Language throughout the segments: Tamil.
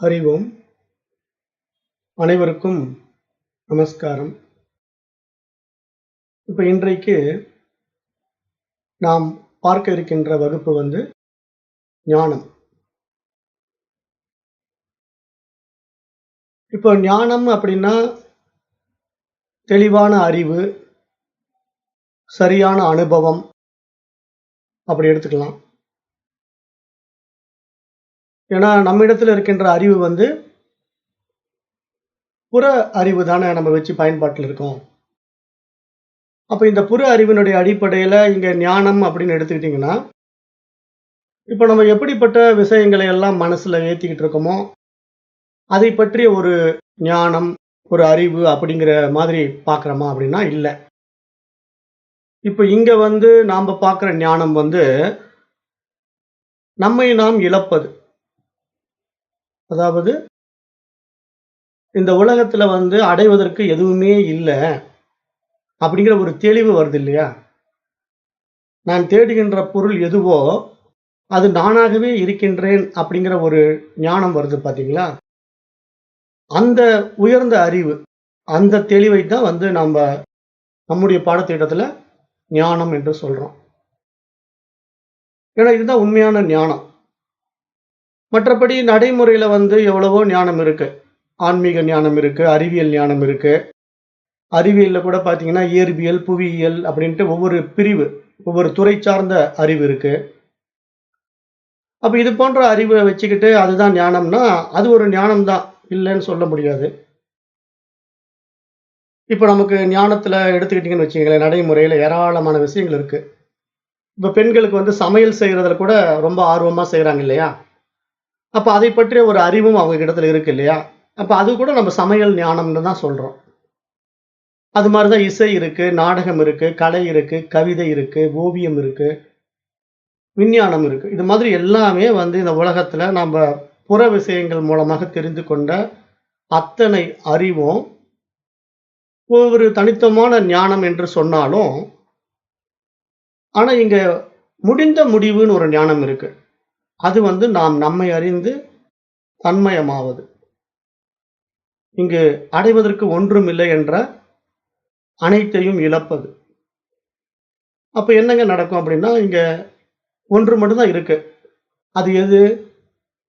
ஹரி ஓம். அனைவருக்கும் நமஸ்காரம். இப்போ இன்றைக்கு நாம் பார்க்க இருக்கின்ற வகுப்பு ஞானம். இப்போ ஞானம் அப்படின்னா தெளிவான அறிவு, சரியான அனுபவம் அப்படி எடுத்துக்கலாம். ஏன்னா நம்மிடத்தில் இருக்கின்ற அறிவு புற அறிவு தானே நம்ம வச்சு பயன்பாட்டில் இருக்கோம். அப்போ இந்த புற அறிவினுடைய அடிப்படையில் இங்கே ஞானம் அப்படின்னு எடுத்துக்கிட்டிங்கன்னா, இப்போ நம்ம எப்படிப்பட்ட விஷயங்களை எல்லாம் மனசில் ஏற்றிக்கிட்டு இருக்கோமோ அதை பற்றிய ஒரு ஞானம், ஒரு அறிவு அப்படிங்கிற மாதிரி பார்க்குறோமா அப்படின்னா இல்ல. இப்ப இங்க நாம பார்க்குற ஞானம் நம்மை நாம் இழப்பது. அதாவது இந்த உலகத்துல அடைவதற்கு எதுவுமே இல்ல அப்படிங்கிற ஒரு தெளிவு வருது இல்லையா? நான் தேடுகின்ற பொருள் எதுவோ அது நானாகவே இருக்கின்றேன் அப்படிங்கிற ஒரு ஞானம் வருது பார்த்தீங்களா? அந்த உயர்ந்த அறிவு, அந்த தெளிவை தான் நம்முடைய பாடத்திட்டத்துல ஞானம் என்று சொல்றோம். ஏன்னா இதுதான் உண்மையான ஞானம். மற்றபடி நடைமுறையில எவ்வளவோ ஞானம் இருக்கு. ஆன்மீக ஞானம் இருக்கு, அறிவியல் ஞானம் இருக்கு. அறிவியல்ல கூட பார்த்தீங்கன்னா, இயற்பியல், புவியியல் அப்படின்ட்டு ஒவ்வொரு பிரிவு, ஒவ்வொரு துறை சார்ந்த அறிவு இருக்கு. அப்ப இது போன்ற அறிவ வச்சுக்கிட்டு அதுதான் ஞானம்னா, அது ஒரு ஞானம் தான். இல்லன்னு சொல்ல முடியாது. இப்ப நமக்கு ஞானத்துல எடுத்துக்கிட்டீங்கன்னு வச்சுக்கங்களேன், நடைமுறையில ஏராளமான விஷயங்கள் இருக்கு. இப்ப பெண்களுக்கு சமையல் செய்றதுல கூட ரொம்ப ஆர்வமா செய்றாங்க இல்லையா? அப்ப அதை பற்றிய ஒரு அறிவும் அவங்க இடத்துல இருக்கு இல்லையா? அப்ப அது கூட நம்ம சமையல் ஞானம்னு தான் சொல்றோம். அது மாரி தான் இசை இருக்கு, நாடகம் இருக்கு, கலை இருக்கு, கவிதை இருக்கு, ஓவியம் இருக்கு, விஞ்ஞானம் இருக்கு. இது மாதிரி எல்லாமே இந்த உலகத்துல நம்ப புற விஷயங்கள் மூலமாக தெரிந்து கொண்ட அத்தனை அறிவும் ஒவ்வொரு தனித்துவமான ஞானம் என்று சொன்னாலும், ஆனா இங்க முடிந்த முடிவுன்னு ஒரு ஞானம் இருக்கு. அது நாம் நம்மை அறிந்து தன்மயமாவது. இங்கு அடைவதற்கு ஒன்றுமில்லை என்ற அனைத்தையும் இழப்பது. அப்ப என்னங்க நடக்கும் அப்படின்னா, இங்க ஒன்று மட்டும் தான் இருக்கு. அது எது?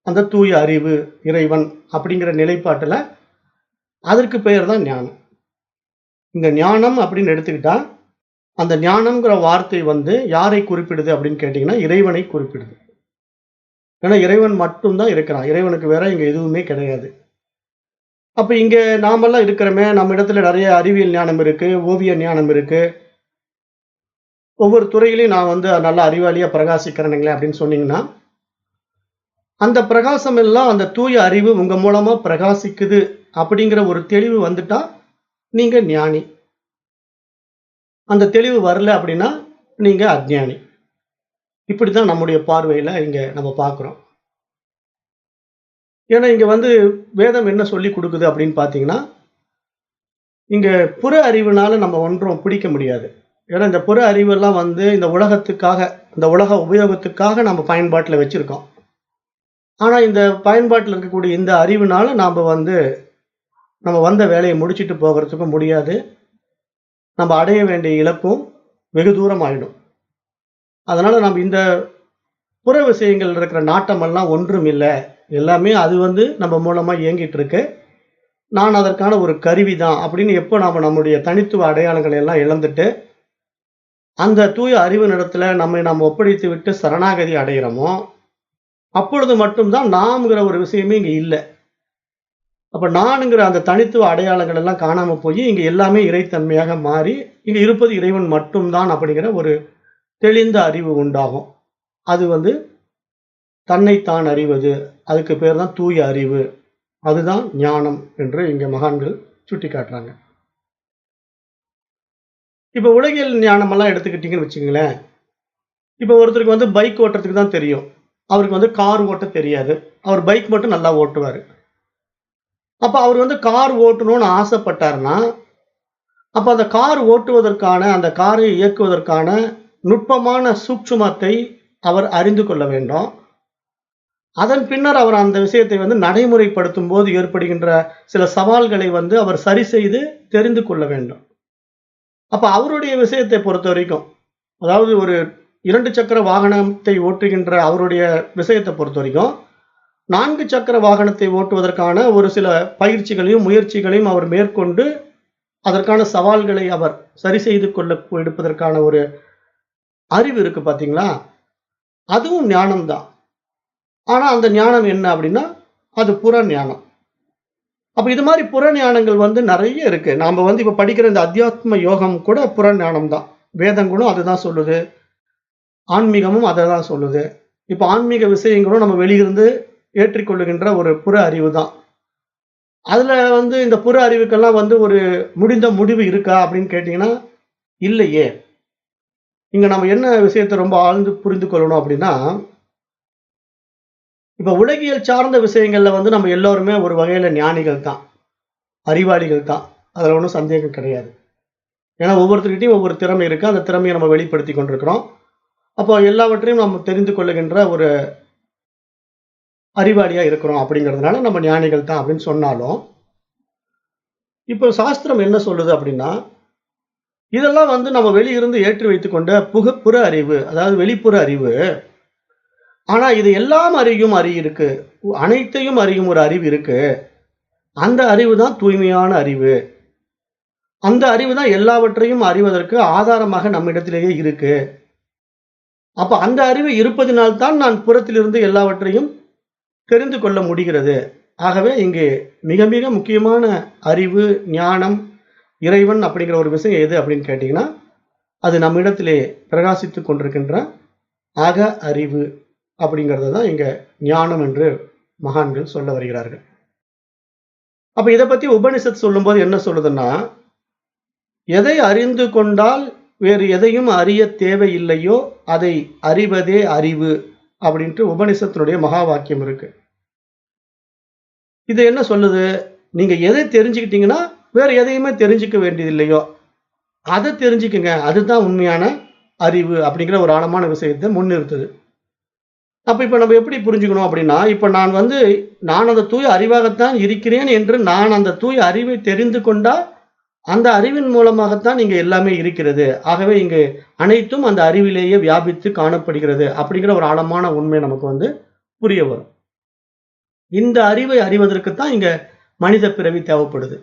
அந்த தூய அறிவு, இறைவன் அப்படிங்கிற நிலைப்பாட்டுல அதற்கு பெயர் தான் ஞானம். இந்த ஞானம் அப்படின்னு எடுத்துக்கிட்டா, அந்த ஞானம்ங்கிற வார்த்தை யாரை குறிப்பிடுது அப்படின்னு கேட்டீங்கன்னா, இறைவனை குறிப்பிடுது. ஏன்னா இறைவன் மட்டும் தான் இருக்கிறான். இறைவனுக்கு வேற இங்க எதுவுமே கிடையாது. அப்ப இங்க நாமெல்லாம் இருக்கிறோமே, நம்ம இடத்துல நெறைய அறிவியல் ஞானம் இருக்கு, ஓவிய ஞானம் இருக்கு. ஒவ்வொரு துறையிலயும் நான் நல்ல அறிவாளியா பிரகாசிக்கிறேனுங்களே அப்படின்னு சொன்னீங்கன்னா, அந்த பிரகாசம் எல்லாம் அந்த தூய அறிவு உங்க மூலமா பிரகாசிக்குது அப்படிங்கிற ஒரு தெளிவு வந்துட்டா, நீங்க ஞானி. அந்த தெளிவு வரல அப்படின்னா, நீங்க அஞ்ஞானி. இப்படித்தான் நம்முடைய பார்வையில இங்க நம்ம பார்க்கிறோம். ஏன்னா இங்க வேதம் என்ன சொல்லிக் குடுக்குது அப்படின்னு பார்த்தீங்கன்னா, இங்க புற அறிவுனால நம்ம ஒன்றும் பிடிக்க முடியாது. ஏன்னா இந்த புற அறிவெல்லாம் இந்த உலகத்துக்காக, இந்த உலக உபயோகத்துக்காக நம்ம பயன்பாட்டுல வச்சிருக்கோம். ஆனா இந்த பயன்பாட்டுல இருக்கக்கூடிய இந்த அறிவுனால நாம நம்ம வந்த வேலைய முடிச்சுட்டு போகறதுக்கும் முடியாது. நம்ம அடைய வேண்டிய இலக்கும் வெகு தூரம் ஆயிடும். அதனால நம்ம இந்த புற விஷயங்கள் இருக்கிற நாட்டமெல்லாம் ஒன்றும் இல்ல. எல்லாமே அது நம்ம மூலமா இயங்கிட்டு இருக்கு. நான் அதற்கான ஒரு கருவி தான் அப்படின்னு எப்போ நாம நம்முடைய தனித்துவ அடையாளங்களை எல்லாம் இழந்துட்டு, அந்த தூய அறிவினிடத்துல நம்மை நாம் ஒப்படைத்து விட்டு சரணாகதி அடையிறோமோ, அப்பொழுது மட்டும் தான் நான்ங்கிற ஒரு விஷயமே இங்க இல்ல. அப்ப நானுங்கிற அந்த தனித்துவ அடையாளங்கள் எல்லாம் காணாம போயி, இங்க எல்லாமே இறைத்தன்மையாக மாறி, இங்க இருப்பது இறைவன் மட்டும் தான் அப்படிங்கிற ஒரு தெளிந்த அறிவு உண்டாகும். அது தன்னைத்தான் அறிவது. அதுக்கு பேர் தான் தூய அறிவு. அதுதான் ஞானம் என்று இங்க மகான்கள் சுட்டிக்காட்டுறாங்க. இப்ப உலகியல் ஞானமெல்லாம் எடுத்துக்கிட்டீங்கன்னு வச்சுக்கங்களேன். இப்ப ஒருத்தருக்கு பைக் ஓட்டுறதுக்கு தான் தெரியும். அவருக்கு கார் ஓட்ட தெரியாது. அவர் பைக் மட்டும் நல்லா ஓட்டுவாரு. அப்ப அவர் கார் ஓட்டணும்னு ஆசைப்பட்டாருன்னா, அப்ப அந்த கார் ஓட்டுவதற்கான, அந்த காரை இயக்குவதற்கான நுட்பமான சூட்சுமத்தை அவர் அறிந்து கொள்ள வேண்டும். அதன் பின்னர் அவர் அந்த விஷயத்தை வந்து நடைமுறைப்படுத்தும் போது ஏற்படுகின்ற சில சவால்களை வந்து அவர் சரி செய்து தெரிந்து கொள்ள வேண்டும். அப்ப அவருடைய விஷயத்தை பொறுத்தவரைக்கும், அதாவது ஒரு 2 சக்கர வாகனத்தை ஓட்டுகின்ற அவருடைய விஷயத்த பொறுத்தவரைக்கும், 4 சக்கர வாகனத்தை ஓட்டுவதற்கான ஒரு சில பயிற்சிகளையும், முயற்சிகளையும் அவர் மேற்கொண்டு, அதற்கான சவால்களை அவர் சரி செய்து கொள்ள எடுப்பதற்கான ஒரு அறிவு இருக்கு பார்த்தீங்களா? அதுவும் ஞானம் தான். ஆனா அந்த ஞானம் என்ன அப்படின்னா, அது புற ஞானம். அப்ப இது மாரி புற ஞானங்கள் வந்து நெறைய இருக்கு. நாம வந்து இப்ப படிக்கிற இந்த அத்தியாத்ம யோகம் கூட புற ஞானம் தான். வேதங்களும் அதுதான் சொல்லுது. ஆன்மீகமும் அததான் சொல்லுது. இப்ப ஆன்மீக விஷயங்களும் நம்ம வெளியிருந்து ஏற்றிக்கொள்ளுகின்ற ஒரு புற அறிவு தான். அதுல வந்து இந்த புற அறிவுக்கெல்லாம் வந்து ஒரு முடிந்த முடிவு இருக்கா அப்படின்னு கேட்டீங்கன்னா, இல்லையே. இங்க நம்ம என்ன விஷயத்த ரொம்ப ஆழ்ந்து புரிந்து கொள்ளணும் அப்படின்னா, இப்ப உலகியல் சார்ந்த விஷயங்கள்ல வந்து நம்ம எல்லோருமே ஒரு வகையில ஞானிகள் தான். அறிவாளிகள் தான். அதுல ஒண்ணும் சந்தேகம் கிடையாது. ஏன்னா ஒவ்வொருத்தர்கிட்டயும் ஒவ்வொரு திறமை இருக்கு. அந்த திறமைய நம்ம வெளிப்படுத்திக் கொண்டிருக்கிறோம். அப்போ எல்லாவற்றையும் நம்ம தெரிந்து கொள்ளுகின்ற ஒரு அறிவாளியா இருக்கிறோம் அப்படிங்கிறதுனால நம்ம ஞானிகள் தான் அப்படின்னு சொன்னாலும், இப்போ சாஸ்திரம் என்ன சொல்லுது அப்படின்னா, இதெல்லாம் வந்து நம்ம வெளியிருந்து ஏற்றி வைத்துக்கொண்ட புற அறிவு. அதாவது வெளிப்புற அறிவு. ஆனா இது எல்லாம் அறியும் அறிவு இருக்கு. அனைத்தையும் அறியும் ஒரு அறிவு இருக்கு. அந்த அறிவு தான் தூய்மையான அறிவு. அந்த அறிவு தான் எல்லாவற்றையும் அறிவதற்கு ஆதாரமாக நம்மிடத்திலேயே இருக்கு. அப்ப அந்த அறிவு இருப்பதினால் தான் நான் புறத்திலிருந்து எல்லாவற்றையும் தெரிந்து கொள்ள முடிகிறது. ஆகவே இங்கே மிக மிக முக்கியமான அறிவு, ஞானம், இறைவன் அப்படிங்கிற ஒரு விஷயம் எது அப்படின்னு கேட்டீங்கன்னா, அது நம்மிடத்திலே பிரகாசித்துக் கொண்டிருக்கின்ற அக அறிவு அப்படிங்கிறது தான் இங்க ஞானம் என்று மகான்கள் சொல்ல வருகிறார்கள். அப்ப இத பத்தி உபனிஷத் சொல்லும்போது என்ன சொல்லுதுன்னா, எதை அறிந்து கொண்டால் வேறு எதையும் அறியத் தேவையில்லையோ, அதை அறிவதே அறிவு அப்படின்ட்டு உபனிஷத்தினுடைய மகா வாக்கியம் இருக்கு. இது என்ன சொல்லுது? நீங்க எதை தெரிஞ்சுக்கிட்டீங்கன்னா, வேற எதையுமே தெரிஞ்சுக்க வேண்டியதில்லையோ, அத தெரிஞ்சுக்கங்க. அதுதான் உண்மையான அறிவு அப்படிங்கிற ஒரு ஆழமான விஷயத்த முன்னிறுத்துது. அப்ப இப்ப நம்ம எப்படி புரிஞ்சுக்கணும் அப்படின்னா, இப்ப நான் அந்த தூய அறிவாகத்தான் இருக்கிறேன் என்று நான் அந்த தூய அறிவை தெரிந்து கொண்டா, அந்த அறிவின் மூலமாகத்தான் இங்க எல்லாமே இருக்கிறது. ஆகவே இங்கு அனைத்தும் அந்த அறிவிலேயே வியாபித்து காணப்படுகிறது. அப்படிங்கிற ஒரு ஆழமான உண்மை நமக்கு வந்து புரிய வரும். இந்த அறிவை அறிவதற்கு தான் இங்க மனித பிறவி தேவைப்படுது.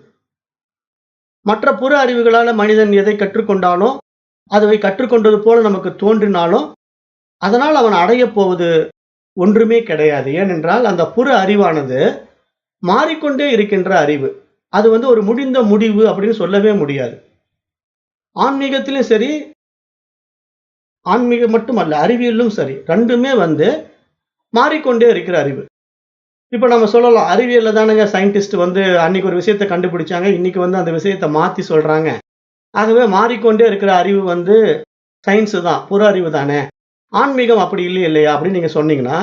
மற்ற புற அறிவுகளால மனிதன் எதை கற்றுக்கொண்டானோ, அதுவை கற்றுக்கொண்டது போல நமக்கு தோன்றினாலும், அதனால் அவன் அடையப் போவது ஒன்றுமே கிடையாது. ஏனென்றால், அந்த புற அறிவானது மாறிக்கொண்டே இருக்கின்ற அறிவு. அது வந்து ஒரு முடிந்த முடிவு அப்படின்னு சொல்லவே முடியாது. ஆன்மீகத்திலும் சரி, ஆன்மீகம் மட்டுமல்ல, அறிவியலிலும் சரி, 2மே வந்து மாறிக்கொண்டே இருக்கிற அறிவு. இப்ப நம்ம சொல்லலாம், அறிவியல்ல தானங்க சயின்டிஸ்ட் வந்து அன்னைக்கு ஒரு விஷயத்த கண்டுபிடிச்சாங்க. இன்னைக்கு வந்து அந்த விஷயத்த மாத்தி சொல்றாங்க. ஆகவே மாறிக்கொண்டே இருக்கிற அறிவு வந்து சயின்ஸ் தான். புற அறிவு தானே. ஆன்மீகம் அப்படி இல்லையா அப்படின்னு நீங்க சொன்னீங்கன்னா,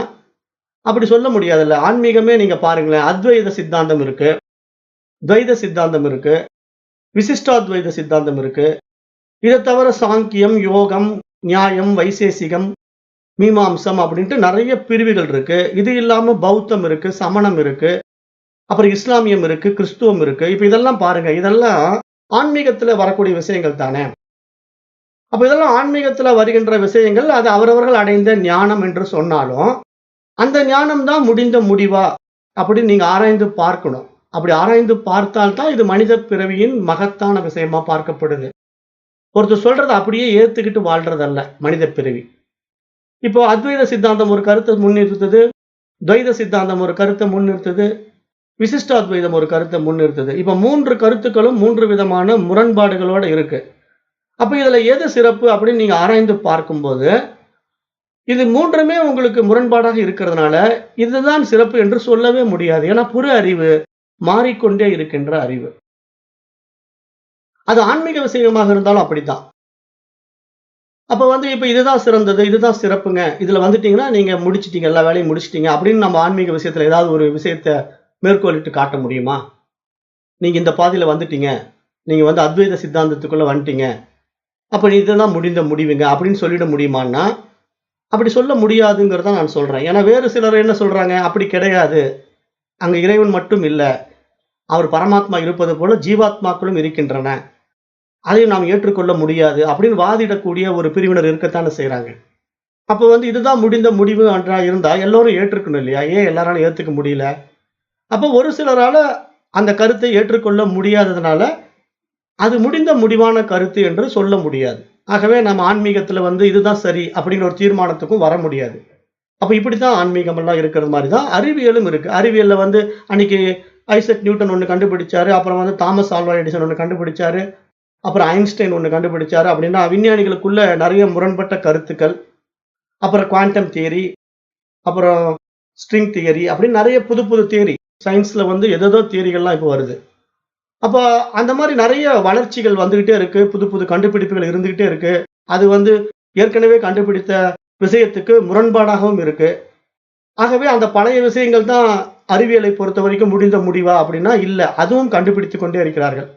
அப்படி சொல்ல முடியாதுல்ல. ஆன்மீகமே நீங்க பாருங்களேன். அத்வைத சித்தாந்தம் இருக்கு. துவைத சித்தாந்தம் இருக்கு. விசிஷ்டாத்வைத சித்தாந்தம் இருக்கு. இத தவிர சாங்கியம், யோகம், நியாயம், வைசேசிகம், மீமாம்சம் அப்படின்ட்டு நெறைய பிரிவுகள் இருக்கு. இது இல்லாம பௌத்தம் இருக்கு, சமணம் இருக்கு, அப்புறம் இஸ்லாமியம் இருக்கு, கிறிஸ்துவம் இருக்கு. இப்ப இதெல்லாம் பாருங்க. இதெல்லாம் ஆன்மீகத்துல வரக்கூடிய விஷயங்கள் தானே. அப்ப இதெல்லாம் ஆன்மீகத்துல வருகின்ற விஷயங்கள், அது அவரவர்கள் அடைந்த ஞானம் என்று சொன்னாலும், அந்த ஞானம் தான் முடிந்த முடிவா அப்படின்னு நீங்க ஆராய்ந்து பார்க்கணும். அப்படி ஆராய்ந்து பார்த்தால் தான் இது மனித பிறவியின் மகத்தான விஷயமா பார்க்கப்படுது. ஒருத்தர் சொல்றத அப்படியே ஏத்துக்கிட்டு வாழ்றதல்ல மனித பிறவி. இப்போ அத்வைத சித்தாந்தம் ஒரு கருத்தை முன்னிறுத்துது, துவைத சித்தாந்தம் ஒரு கருத்தை முன்னிறுத்துது, விசிஷ்டாத்வைதம் ஒரு கருத்தை முன்னிறுத்துது. இப்ப 3 கருத்துக்களும் 3 விதமான முரண்பாடுகளோட இருக்கு. அப்ப இதுல எது சிறப்பு அப்படின்னு நீங்க ஆராய்ந்து பார்க்கும்போது, இது 3மே உங்களுக்கு முரண்பாடாக இருக்கிறதுனால, இதுதான் சிறப்பு என்று சொல்லவே முடியாது. ஏன்னா புற அறிவு மாறிக்கொண்டே இருக்கின்ற அறிவு. அது ஆன்மீக விஷயமாக இருந்தாலும் அப்படித்தான். அப்ப வந்து இப்ப இதுதான் சிறந்தது, இதுதான் சிறப்புங்க. இதுல வந்துட்டீங்கன்னா, நீங்க முடிச்சுட்டீங்க, எல்லா வேலையும் முடிச்சுட்டீங்க அப்படின்னு நம்ம ஆன்மீக விஷயத்துல ஏதாவது ஒரு விஷயத்த மேற்கோளிட்டு காட்ட முடியுமா? நீங்க இந்த பாதையில வந்துட்டீங்க. நீங்க வந்து அத்வைத சித்தாந்தத்துக்குள்ள வந்துட்டீங்க. அப்ப இதுதான் முடிந்த முடிவுங்க அப்படின்னு சொல்லிட முடியுமான்னா, அப்படி சொல்ல முடியாதுங்கிறத நான் சொல்றேன். ஏன்னா வேறு சிலர் என்ன சொல்றாங்க, அப்படி கிடையாது. அங்க இறைவன் மட்டும் இல்ல. அவர் பரமாத்மா இருப்பது போல ஜீவாத்மாக்களும் இருக்கின்றன. அதையும் நாம் ஏற்றுக்கொள்ள முடியாது அப்படின்னு வாதிடக்கூடிய ஒரு பிரிவினர் இருக்கத்தானே செய்றாங்க. அப்ப இதுதான் முடிந்த முடிவு ஒன்றா இருந்தா எல்லோரும் ஏற்றுக்கணும் இல்லையா? ஏன் எல்லாராலும் ஏத்துக்க முடியல? அப்ப ஒரு சிலரால அந்த கருத்தை ஏற்றுக்கொள்ள முடியாததுனால, அது முடிந்த முடிவான கருத்து என்று சொல்ல முடியாது. ஆகவே நம்ம ஆன்மீகத்துல இதுதான் சரி அப்படிங்கிற ஒரு தீர்மானத்துக்கும் வர முடியாது. அப்ப இப்படித்தான் ஆன்மீகமெல்லாம் இருக்கிறது மாரி தான் அறிவியலும் இருக்கு. அறிவியல்ல அன்னைக்கு ஐசக் நியூட்டன் ஒண்ணு கண்டுபிடிச்சாரு. அப்புறம் தாமஸ் ஆல்வா எடிசன் ஒண்ணு கண்டுபிடிச்சாரு. அப்புறம் ஐன்ஸ்டைன் ஒண்ணு கண்டுபிடிச்சாரு. அப்படின்னா விஞ்ஞானிகளுக்குள்ள நெறைய முரண்பட்ட கருத்துக்கள். அப்புறம் குவாண்டம் தியரி, அப்புறம் ஸ்ட்ரிங் தியரி அப்படின்னு நெறைய புது புது தியரி. சயின்ஸ்ல ஏதேதோ தியரிகள்லாம் இப்ப வருது. அப்ப அந்த மாரி நெறைய வளர்ச்சிகள் வந்துகிட்டே இருக்கு. புது புது கண்டுபிடிப்புகள் இருந்துகிட்டே இருக்கு. அது ஏற்கனவே கண்டுபிடித்த விஷயத்துக்கு முரண்பாடாகவும் இருக்கு. ஆகவே அந்த பழைய விஷயங்கள் தான் அறிவியலை பொறுத்தவரைக்கும் முடிந்த முடிவா அப்படின்னா இல்ல. அதுவும் கண்டுபிடித்துக் கொண்டே இருக்கிறார்கள்.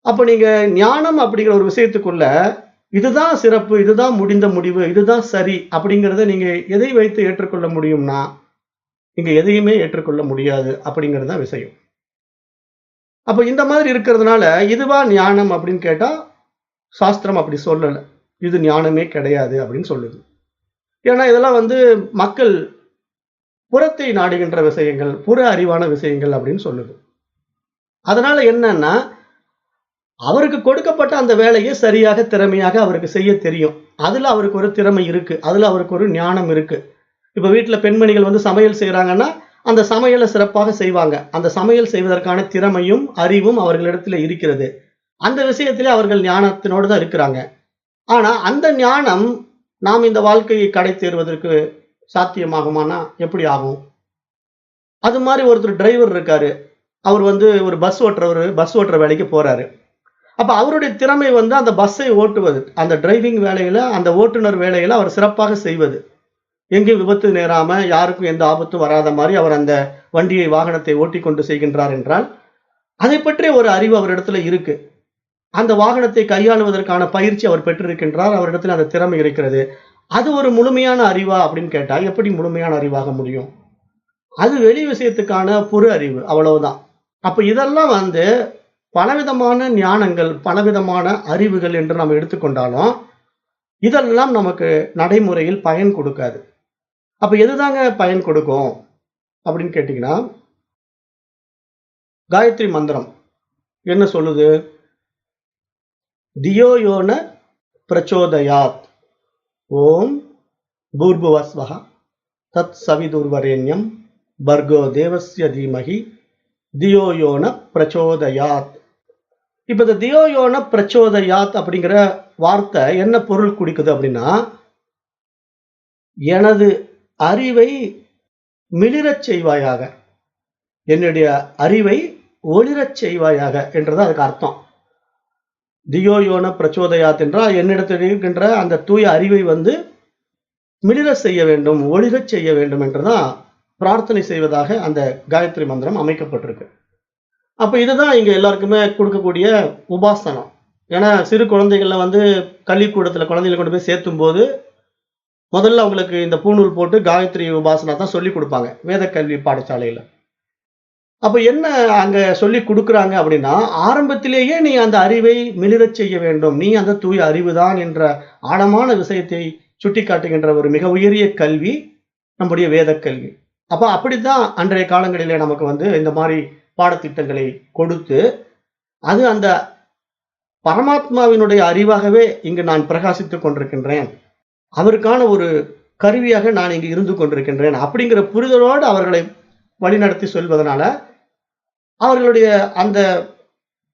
அப்ப நீங்க ஞானம் அப்படிங்கிற ஒரு விஷயத்துக்குள்ள, இதுதான் சிறப்பு, இதுதான் முடிந்த முடிவு, இதுதான் சரி அப்படிங்கிறத நீங்க எதை வைத்து ஏற்றுக்கொள்ள முடியும்னா, நீங்க எதையுமே ஏற்றுக்கொள்ள முடியாது அப்படிங்கிறது தான் விஷயம். அப்ப இந்த மாதிரி இருக்கிறதுனால, இதுவா ஞானம் அப்படின்னு கேட்டா, சாஸ்திரம் அப்படி சொல்லல. இது ஞானமே கிடையாது அப்படின்னு சொல்லுது. ஏன்னா இதெல்லாம் மக்கள் புறத்தை நாடுகின்ற விஷயங்கள், புற அறிவான விஷயங்கள் அப்படின்னு சொல்லுது. அதனால என்னன்னா, அவருக்கு கொடுக்கப்பட்ட அந்த வேலையை சரியாக, திறமையாக அவருக்கு செய்ய தெரியும். அதுல அவருக்கு ஒரு திறமை இருக்கு. அதுல அவருக்கு ஒரு ஞானம் இருக்கு. இப்ப வீட்ல பெண்மணிகள் சமையல் செய்றாங்கன்னா, அந்த சமையல சிறப்பாக செய்வாங்க. அந்த சமையல் செய்வதற்கான திறமையும், அறிவும் அவர்களிடத்தில இருக்கிறது. அந்த விஷயத்திலே அவர்கள் ஞானத்தினோடு தான் இருக்கிறாங்க. ஆனா, அந்த ஞானம் நாம் இந்த வாழ்க்கையை கடை தேறுவதற்கு சாத்தியமாகுமானா, எப்படி ஆகும்? அது மாரி ஒருத்தர் டிரைவர் இருக்காரு. அவர் ஒரு பஸ் ஓட்டுறவரு, பஸ் ஓட்டுற வேலைக்கு போறாரு. அப்ப அவருடைய திறமை அந்த பஸ்ஸை ஓட்டுவது. அந்த டிரைவிங் வேலையில, அந்த ஓட்டுநர் வேலையில அவர் சிறப்பாக செய்வது. எங்கேயும் விபத்து நேராம, யாருக்கும் எந்த ஆபத்தும் வராத மாரி அவர் அந்த வண்டியை, வாகனத்தை ஓட்டிக்கொண்டு செய்கின்றார் என்றால், அதைப் பற்றிய ஒரு அறிவு அவரிடத்துல இருக்கு. அந்த வாகனத்தை கையாளுவதற்கான பயிற்சி அவர் பெற்றிருக்கின்றார். அவரிடத்தில் அந்த திறமை இருக்கிறது. அது ஒரு முழுமையான அறிவா அப்படின்னு கேட்டா, எப்படி முழுமையான அறிவாக முடியும்? அது வெளி விஷயத்துக்கான புற அறிவு. அவ்வளவுதான். அப்ப இதெல்லாம் பலவிதமான ஞானங்கள், பலவிதமான அறிவுகள் என்று நம்ம எடுத்துக்கொண்டாலும், இதெல்லாம் நமக்கு நடைமுறையில் பயன் கொடுக்காது. அப்ப எதுதாங்க பயன் கொடுக்கும்? அப்படின்னு கேட்டீங்கன்னா, காயத்ரி மந்திரம் என்ன சொல்லுது? தியோ யோன பிரச்சோதயாத். ஓம் பூர்புவஸ்வஹ தத் சவிதுர்வரேண்யம் பர்கோ தேவஸ்ய தீமஹி தியோ யோன பிரச்சோதயாத். இப்ப இந்த தியோ யோன பிரச்சோதயாத் அப்படிங்கிற வார்த்தை என்ன பொருள் குடிக்குது அப்படின்னா, எனது அறிவை மிளிரச் செய்வாயாக. என்னுடைய அறிவை ஒளிரச் செய்வாயாக என்றுதான் அதுக்கு அர்த்தம். தியோ யோன பிரச்சோதயாத் என்றால் என்னிடத்தில் இருக்கின்ற அந்த தூய அறிவை மிளிரச் செய்ய வேண்டும், ஒளிரச் செய்ய வேண்டும் என்றுதான் பிரார்த்தனை செய்வதாக அந்த காயத்ரி மந்திரம் அமைக்கப்பட்டிருக்கு. அப்ப இதுதான் இங்க எல்லாருக்குமே கொடுக்கக்கூடிய உபாசனம். ஏன்னா சிறு குழந்தைகள்ல கல்விக்கூடத்துல குழந்தைகளை கொண்டு போய் சேர்த்தும்போது, முதல்ல அவங்களுக்கு இந்த பூணூல் போட்டு காயத்ரி உபாசனா தான் சொல்லிக் குடுப்பாங்க. வேத கல்வி பாடசாலையில. அப்ப என்ன அங்க சொல்லிக் குடுக்குறாங்க அப்படின்னா, ஆரம்பத்திலேயே நீ அந்த அறிவை மிளிரச் செய்ய வேண்டும். நீ அந்த தூய அறிவுதான் என்ற ஆழமான விஷயத்தை சுட்டிக்காட்டுகின்ற ஒரு மிக உயரிய கல்வி நம்முடைய வேத கல்வி. அப்ப அப்படித்தான் அன்றைய காலங்களிலே நமக்கு இந்த மாரி பாடத்திட்டங்களை கொடுத்து, அது அந்த பரமாத்மாவினுடைய அறிவாகவே இங்கு நான் பிரகாசித்துக் கொண்டிருக்கின்றேன். அவருக்கான ஒரு கருவியாக நான் இங்கு இருந்து கொண்டிருக்கின்றேன். அப்படிங்கிற புரிதலோடு அவர்களை வழிநடத்தி செல்வதனால, அவர்களுடைய அந்த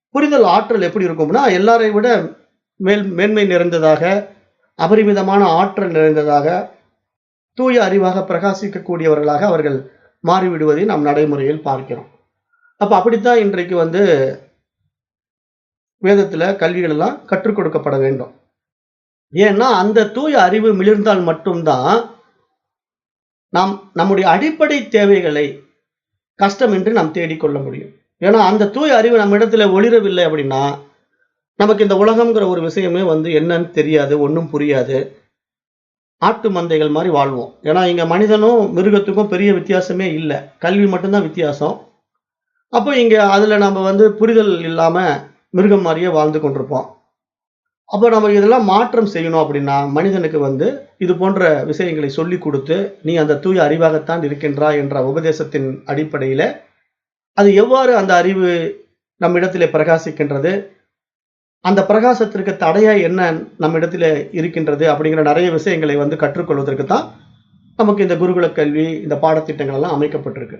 புரிதல் ஆற்றல் எப்படி இருக்கும்னா, எல்லாரை விட மேன்மை நிறைந்ததாக, அபரிமிதமான ஆற்றல் நிறைந்ததாக, தூய அறிவாக பிரகாசிக்கக்கூடியவர்களாக அவர்கள் மாறிவிடுவதை நாம் நடைமுறையில் பார்க்கிறோம். அப்ப அப்படித்தான் இன்றைக்கு வேதத்துல கல்விகள் எல்லாம் கற்றுக் கொடுக்கப்பட வேண்டும். ஏன்னா, அந்த தூய அறிவு மிளிர்ந்தால் மட்டும் தான், நாம் நம்முடைய அடிப்படை தேவைகளை கஷ்டமின்றி நாம் தேடிக்கொள்ள முடியும். ஏன்னா, அந்த தூய அறிவு நம்மிடத்துல ஒளிரவில்லை அப்படின்னா, நமக்கு இந்த உலகம்ங்கிற ஒரு விஷயமே என்னன்னு தெரியாது, ஒண்ணும் புரியாது. ஆட்டு மந்தைகள் மாதிரி வாழ்வோம். ஏன்னா இங்க மனிதனும் மிருகத்துக்கும் பெரிய வித்தியாசமே இல்ல. கல்வி மட்டும் தான் வித்தியாசம். அப்போ இங்க அதுல நம்ம வந்து புரிதல் இல்லாம மிருகம் மாரியே வாழ்ந்து கொண்டிருப்போம். அப்போ நம்ம இதெல்லாம் மாற்றம் செய்யணும் அப்படின்னா, மனிதனுக்கு வந்து இது போன்ற விஷயங்களை சொல்லிக் குடுத்து, "நீ அந்த தூய அறிவாகத்தான் இருக்கின்றாய்" என்ற உபதேசத்தின் அடிப்படையில, அது எவ்வாறு அந்த அறிவு நம்மிடத்திலே பிரகாசிக்கின்றது, அந்த பிரகாசத்திற்கு தடையா என்ன நம்மிடத்திலே இருக்கின்றது அப்படிங்கிற நெறைய விஷயங்களை வந்து கற்றுக்கொள்வதற்கு தான், நமக்கு இந்த குருகுல கல்வி, இந்த பாடத்திட்டங்கள் எல்லாம் அமைக்கப்பட்டிருக்கு.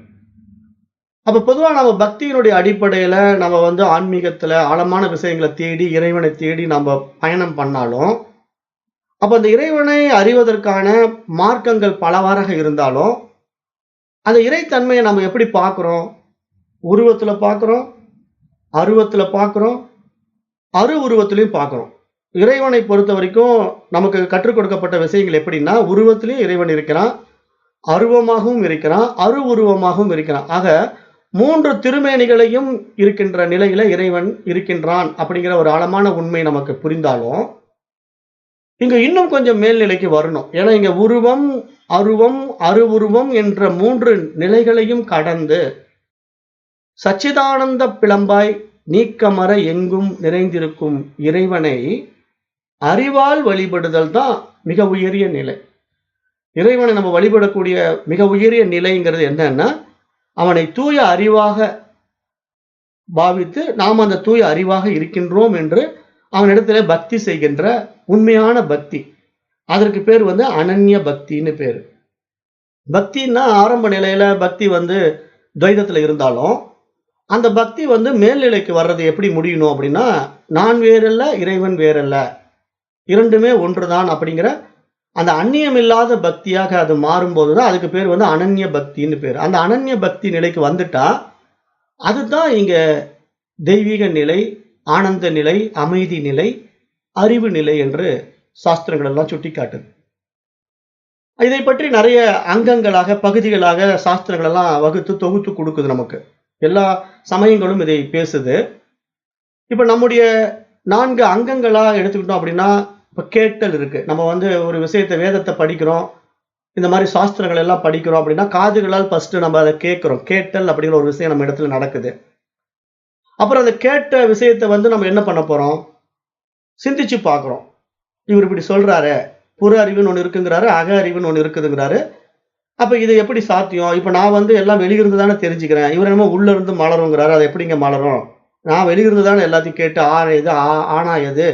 அப்ப பொதுவா நம்ம பக்தியினுடைய அடிப்படையில நம்ம வந்து ஆன்மீகத்துல ஆழமான விஷயங்கள தேடி, இறைவனை தேடி நம்ப பயணம் பண்ணாலும், அப்ப அந்த இறைவனை அறிவதற்கான மார்க்கங்கள் பலவாறாக இருந்தாலும், அந்த இறைத்தன்மைய நம்ம எப்படி பார்க்கிறோம்? உருவத்துல பார்க்கிறோம், அருவத்துல பார்க்கிறோம், அரு உருவத்திலயும் பார்க்கிறோம். இறைவனை பொறுத்தவரைக்கும் நமக்கு கற்றுக் கொடுக்கப்பட்ட விஷயங்கள் எப்படின்னா, உருவத்திலயும் இறைவன் இருக்கிறான், அருவமாகவும் இருக்கிறான், அரு உருவமாகவும் இருக்கிறான். ஆக 3 திருமேனிகளையும் இருக்கின்ற நிலையில இறைவன் இருக்கின்றான் அப்படிங்கிற ஒரு ஆழமான உண்மை நமக்கு புரிந்தாலும், இங்க இன்னும் கொஞ்சம் மேல்நிலைக்கு வரணும். ஏன்னா இங்க உருவம், அருவம், அருவுருவம் என்ற 3 நிலைகளையும் கடந்து, சச்சிதானந்த பிழம்பாய் நீக்கமற எங்கும் நிறைந்திருக்கும் இறைவனை அறிவால் வழிபடுதல் தான் மிக உயரிய நிலை. இறைவனை நம்ம வழிபடக்கூடிய மிக உயரிய நிலைங்கிறது என்னன்னா, அவனை தூய அறிவாக பாவித்து, நாம் அந்த தூய அறிவாக இருக்கின்றோம் என்று அவனிடத்திலே பக்தி செய்கின்ற உண்மையான பக்தி. அதற்கு பேர் வந்து அனன்ய பக்தின்னு பேரு. பக்தின்னா ஆரம்ப நிலையில பக்தி வந்து துவைதத்துல இருந்தாலும், அந்த பக்தி வந்து மேல்நிலைக்கு வர்றது எப்படி முடியணும் அப்படின்னா, நான் வேறல்ல, இறைவன் வேறல்ல. 2மே ஒன்றுதான் அப்படிங்கிற அந்த அந்நியமில்லாத பக்தியாக அது மாறும்போது தான் அதுக்கு பேர் வந்து அனன்ய பக்தின்னு பேரு. அந்த அனன்ய பக்தி நிலைக்கு வந்துட்டா, அதுதான் இங்க தெய்வீக நிலை, ஆனந்த நிலை, அமைதி நிலை, அறிவு நிலை என்று சாஸ்திரங்கள் எல்லாம் சுட்டிக்காட்டுது. இதைப் பற்றி நெறைய அங்கங்களாக, பகுதிகளாக சாஸ்திரங்கள் எல்லாம் வகுத்து தொகுத்து குடுக்குது நமக்கு. எல்லா சமயங்களும் இதை பேசுது. இப்ப நம்முடைய 4 அங்கங்களா எடுத்துக்கிட்டோம் அப்படின்னா, இப்ப கேட்டல் இருக்கு. நம்ம வந்து ஒரு விஷயத்த வேதத்த படிக்கிறோம். இந்த மாரி சாஸ்திரங்கள் எல்லாம் படிக்கிறோம் அப்படின்னா, காதுகளால் ஃபர்ஸ்ட்டு நம்ம அத கேட்கிறோம். கேட்டல் அப்படிங்கிற ஒரு விஷயம் நம்ம இடத்துல நடக்குது. அப்புறம் அந்த கேட்ட விஷயத்த வந்து நம்ம என்ன பண்ண போறோம்? சிந்திச்சு பார்க்கிறோம். இவரு இப்படி சொல்றாரே, புற அறிவுன்னு ஒண்ணு இருக்குங்கிறாரு, அக அறிவுன்னு ஒண்ணு இருக்குதுங்கிறாரு. அப்ப இது எப்படி சாத்தியம்? இப்ப நான் வந்து எல்லாம் வெளியிருந்து தானே தெரிஞ்சுக்கிறேன். இவரு என்னமோ உள்ள இருந்து மலருங்கிறாரு. அது எப்படிங்க மலரும்? நான் வெளியிருந்து தானே எல்லாத்தையும் கேட்டு எது? ஆனா எது?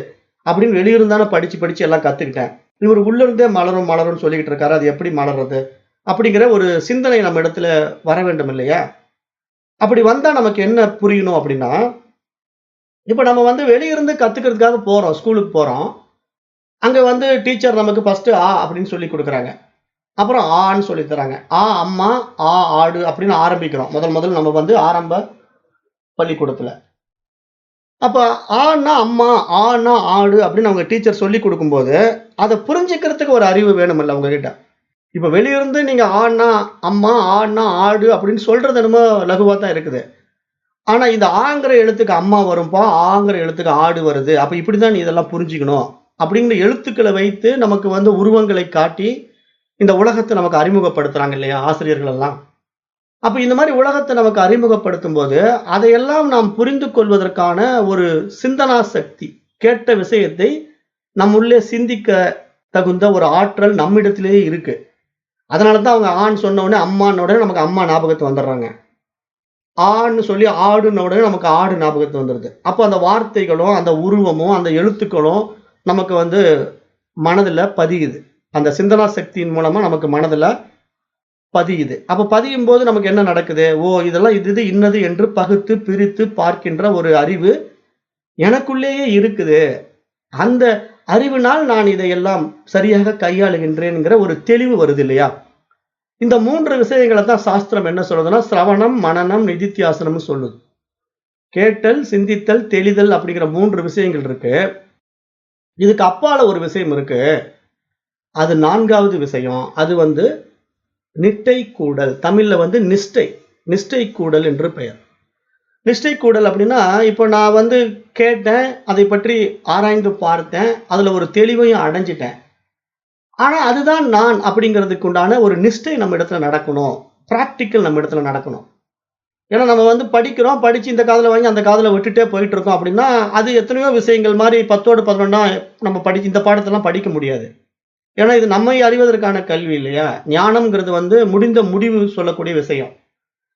அப்படின்னு வெளியிருந்து தானே படிச்சு, படிச்சு எல்லாம் கத்துக்கிட்டேன். இவரு உள்ள இருந்தே மலரும், மலரும்ன்னு சொல்லிக்கிட்டு இருக்காரு. அது எப்படி மலர்றது? அப்படிங்கிற ஒரு சிந்தனை நம்ம இடத்துல வர வேண்டும் இல்லையா? அப்படி வந்தா நமக்கு என்ன புரியணும் அப்படின்னா, இப்ப நம்ம வந்து வெளியிருந்து கத்துக்கிறதுக்காக போறோம். ஸ்கூலுக்கு போறோம். அங்க வந்து டீச்சர் நமக்கு ஃபர்ஸ்ட்டு அப்படின்னு சொல்லிக் குடுக்குறாங்க. அப்புறம் ஆன்னு சொல்லி தராங்க. அம்மா, ஆடு அப்படின்னு ஆரம்பிக்கிறோம். முதல்ல நம்ம வந்து ஆரம்ப பள்ளிக்கூடத்துல. அப்ப ஆன்னா அம்மா, ஆன்னா ஆடு அப்படின்னு அவங்க டீச்சர் சொல்லிக் குடுக்கும்போது, அத புரிஞ்சுக்கிறதுக்கு ஒரு அறிவு வேணும்ல்ல உங்ககிட்ட. இப்ப வெளியிருந்து நீங்க ஆன்னா அம்மா, ஆன்னா ஆடு அப்படின்னு சொல்றது என்னமோ லகுவா தான் இருக்குது. ஆனா இந்த ஆங்கிற எழுத்துக்கு அம்மா வரும்பா, ஆங்கிற எழுத்துக்கு ஆடு வருது. அப்ப இப்படிதான் நீ இதெல்லாம் புரிஞ்சுக்கணும். அப்படிங்கிற எழுத்துக்கள வைத்து நமக்கு வந்து உருவங்களை காட்டி, இந்த உலகத்த நமக்கு அறிமுகப்படுத்துறாங்க இல்லையா? ஆசிரியர்கள் எல்லாம். அப்ப இந்த மாரி உலகத்த நமக்கு அறிமுகப்படுத்தும்போது, அதையெல்லாம் நாம் புரிந்து கொள்வதற்கான ஒரு சிந்தனா சக்தி, கேட்ட விஷயத்தை நம் உள்ளே சிந்திக்க தகுந்த ஒரு ஆற்றல் நம்மிடத்திலேயே இருக்கு. அதனால தான் அவங்க ஆன்னு சொன்ன உடனே, அம்மான்ன உடனே நமக்கு அம்மா ஞாபகத்துக்கு வந்துர்றாங்க. ஆன்னு சொல்லி ஆடுன உடனே நமக்கு ஆடு ஞாபகத்துக்கு வந்துருது. அப்ப அந்த வார்த்தைகளும், அந்த உருவமும், அந்த எழுத்துக்களும் நமக்கு வந்து மனதுல பதியுது. அந்த சிந்தனா சக்தியின் மூலமா நமக்கு மனதுல பதியுது. அப்ப பதியும்போது நமக்கு என்ன நடக்குது? ஓ! இதெல்லாம் இது இன்னது என்று பகுத்து, பிரித்து பார்க்கின்ற ஒரு அறிவு எனக்குள்ளேயே இருக்குது. அந்த அறிவினால் நான் இதையெல்லாம் சரியாக கையாளுகின்றேன்ங்கிற ஒரு தெளிவு வருது இல்லையா? இந்த 3 விஷயங்கள தான் சாஸ்திரம் என்ன சொல்லுதுன்னா, சிரவணம், மனனம், நிதித்தியாசனம்னு சொல்லுது. கேட்டல், சிந்தித்தல், தெளிதல் அப்படிங்கிற 3 விஷயங்கள் இருக்கு. இதுக்கு அப்பால ஒரு விஷயம் இருக்கு. அது 4வது விஷயம். அது வந்து நிட்டை கூடல். தமிழ்ல வந்து நிஷ்டை. நிஷ்டை கூடல் என்று பெயர். நிஷ்டை கூடல் அப்படின்னா, இப்ப நான் வந்து கேட்டேன், அதைப் பற்றி ஆராய்ந்து பார்த்தேன். அதுல ஒரு தெளிவையும் அடைஞ்சுட்டேன். ஆனா அதுதான் நான் அப்படிங்கிறதுக்கு உண்டான ஒரு நிஷ்டை நம்ம இடத்துல நடக்கணும். பிராக்டிகல் நம்ம இடத்துல நடக்கணும். ஏன்னா நம்ம வந்து படிக்கிறோம், படிச்சு இந்த காதுல வாங்கி அந்த காதுல விட்டுட்டே போயிட்டு இருக்கோம் அப்படின்னா, அது எத்தனையோ விஷயங்கள் மாரி 10ஓடு 11ஆ நம்ம இந்த பாடத்தெல்லாம் படிக்க முடியாது. ஏன்னா இது நம்மை அறிவதற்கான கல்வி இல்லையா? ஞானம்ங்கிறது வந்து முடிந்த முடிவு சொல்லக்கூடிய விஷயம்.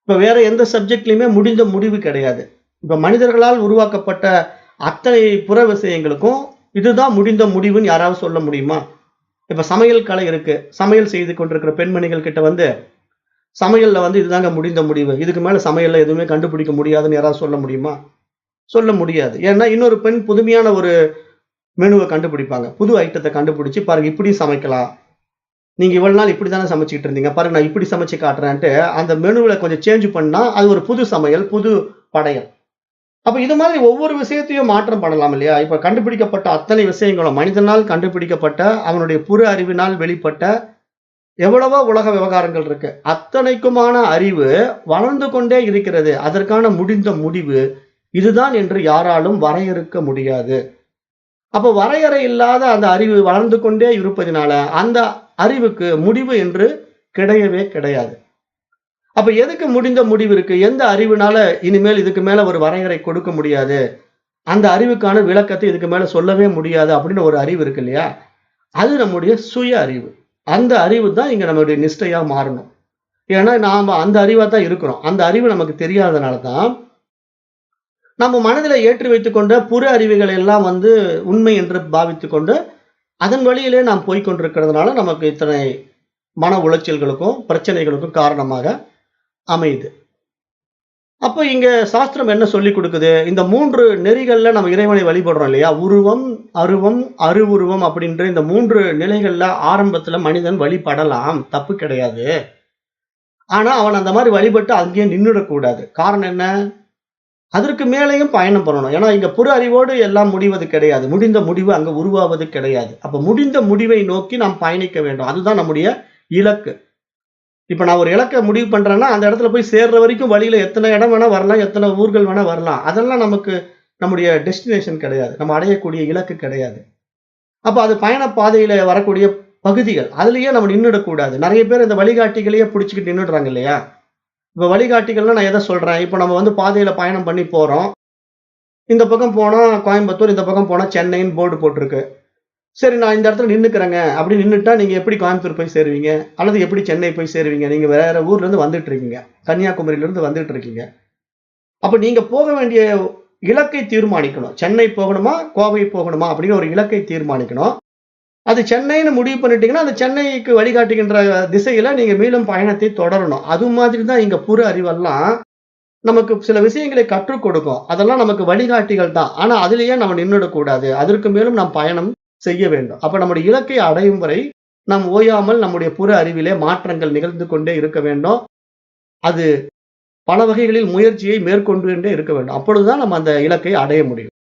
இப்ப வேற எந்த சப்ஜெக்ட்லயுமே முடிந்த முடிவு கிடையாது. இப்ப மனிதர்களால் உருவாக்கப்பட்ட அத்தனை புற விஷயங்களுக்கும், இதுதான் முடிந்த முடிவுன்னு யாராவது சொல்ல முடியுமா? இப்ப சமையல் கலை இருக்கு. சமையல் செய்து கொண்டிருக்கிற பெண்மணிகள் கிட்ட வந்து, சமையல்ல வந்து இதுதாங்க முடிந்த முடிவு. இதுக்கு மேல சமையல்ல எதுவுமே கண்டுபிடிக்க முடியாதுன்னு யாராவது சொல்ல முடியுமா? சொல்ல முடியாது. ஏன்னா இன்னொரு பெண் புதுமையான ஒரு மெனுவ கண்டுபிடிப்பாங்க. புது ஐட்டத்த கண்டுபிடிச்சு, பாருங்க இப்படியும் சமைக்கலாம். நீங்க இவ்வளவு நாள் இப்படி தானே சமைச்சுக்கிட்டு இருந்தீங்க. பாருங்க நான் இப்படி சமைச்சு காட்டுறேன்ட்டு, அந்த மெனுவுல கொஞ்சம் சேஞ்ச் பண்ணா, அது ஒரு புது சமையல், புது படையல். அப்ப இது மாதிரி ஒவ்வொரு விஷயத்தையும் மாற்றம் பண்ணலாம் இல்லையா? இப்ப கண்டுபிடிக்கப்பட்ட அத்தனை விஷயங்களும் மனிதனால் கண்டுபிடிக்கப்பட்ட, அவனுடைய புற அறிவினால் வெளிப்பட்ட எவ்வளவோ உலக விவகாரங்கள் இருக்கு. அத்தனைக்குமான அறிவு வளர்ந்து கொண்டே இருக்கிறது. அதற்கான முடிந்த முடிவு இதுதான் என்று யாராலும் வரையறுக்க முடியாது. அப்ப வரையறை இல்லாத அந்த அறிவு வளர்ந்து கொண்டே இருப்பதினால, அந்த அறிவுக்கு முடிவு என்று கிடையவே கிடையாது. அப்ப எதுக்கு முடிந்த முடிவு இருக்கு? எந்த அறிவுனால இனிமேல் இதுக்கு மேல ஒரு வரையறை கொடுக்க முடியாது. அந்த அறிவுக்கான விளக்கத்தை இதுக்கு மேல சொல்லவே முடியாது அப்படின்னு ஒரு அறிவு இருக்கு இல்லையா? அது நம்முடைய சுய அறிவு. அந்த அறிவு தான் இங்க நம்மளுடைய நிஷ்டையா மாறணும். ஏன்னா நாம அந்த அறிவா தான் இருக்கிறோம். அந்த அறிவு நமக்கு தெரியாதனால தான், நம்ம மனதில ஏற்றி வைத்துக் கொண்ட புற அறிவுகள் எல்லாம் வந்து உண்மை என்று பாவித்துக் கொண்டு, அதன் வழியிலே நாம் போய்க் கொண்டிருக்கிறதுனால நமக்கு இத்தனை மன உளைச்சல்களுக்கும், பிரச்சனைகளுக்கும் காரணமாக அமையுது. அப்ப இங்க சாஸ்திரம் என்ன சொல்லிக் குடுக்குது? இந்த 3 நெறிகள்ல நம்ம இறைவனை வழிபடுறோம் இல்லையா? உருவம், அருவம், அருவுருவம் அப்படின்ற இந்த 3 நிலைகள்ல ஆரம்பத்துல மனிதன் வழிபடலாம். தப்பு கிடையாது. ஆனா, அவன் அந்த மாரி வழிபட்டு அங்கேயே நின்னுடக்கூடாது. காரணம் என்ன? அதற்கு மேலேயும் பயணம் பண்ணணும். ஏன்னா, இங்க புற அறிவோடு எல்லாம் முடிவது கிடையாது. முடிந்த முடிவு அங்க உருவாவது கிடையாது. அப்ப முடிந்த முடிவை நோக்கி நாம் பயணிக்க வேண்டும். அதுதான் நம்முடைய இலக்கு. இப்ப நான் ஒரு இலக்க முடிவு பண்றேன்னா, அந்த இடத்துல போய் சேர்ற வரைக்கும் வழியில எத்தன இடம் வேணா வரலாம், எத்தன ஊர்கள் வேணா வரலாம். அதெல்லாம் நமக்கு நம்முடைய டெஸ்டினேஷன் கிடையாது. நம்ம அடையக்கூடிய இலக்கு கிடையாது. அப்ப அது பயண பாதையில வரக்கூடிய பகுதிகள். அதிலேயே நம்ம நின்னுடக்கூடாது. நெறைய பேர் இந்த வழிகாட்டிகளையே புடிச்சுக்கிட்டு நின்னுடுறாங்க இல்லையா? இப்ப வழிகாட்டிகள்னா நான் எத சொல்றேன்? இப்ப நம்ம வந்து பாதையில பயணம் பண்ணி போறோம். இந்த பக்கம் போனா கோயம்புத்தூர், இந்த பக்கம் போனா சென்னைன்னு போர்டு போட்டிருக்கு. சரி நான் இந்த இடத்துல நின்னுக்கிறேங்க. அப்படி நின்னுட்டா நீங்க எப்படி கோயம்புத்தூர் போய் சேருவீங்க? அல்லது எப்படி சென்னை போய் சேருவீங்க? நீங்க வேற ஊர்ல இருந்து வந்துட்டு இருக்கீங்க. கன்னியாகுமரியில இருந்து வந்துட்டு இருக்கீங்க. அப்ப நீங்க போக வேண்டிய இலக்கை தீர்மானிக்கணும். சென்னை போகணுமா? கோவை போகணுமா? அப்படின்னு ஒரு இலக்கை தீர்மானிக்கணும். அது சென்னைன்னு முடிவு பண்ணிட்டீங்கன்னா, அந்த சென்னைக்கு வழிகாட்டுகின்ற திசையில நீங்க மேலும் பயணத்தை தொடரணும். அது மாதிரி தான் இங்க புற அறிவெல்லாம் நமக்கு சில விஷயங்களை கற்றுக் கொடுக்கும். அதெல்லாம் நமக்கு வழிகாட்டிகள் தான். ஆனா அதிலேயே நம்ம நின்னுடக்கூடாது. அதற்கு மேலும் நாம் பயணம் செய்ய வேண்டும். அப்ப நம்முடைய இலக்கை அடையும் வரை நாம் ஓயாமல் நம்முடைய புற அறிவிலே மாற்றங்கள் நிகழ்ந்து கொண்டே இருக்க வேண்டும். அது பல வகைகளில் முயற்சியை மேற்கொண்டுண்டே இருக்க வேண்டும். அப்பொழுதுதான் நம்ம அந்த இலக்கை அடைய முடியும்.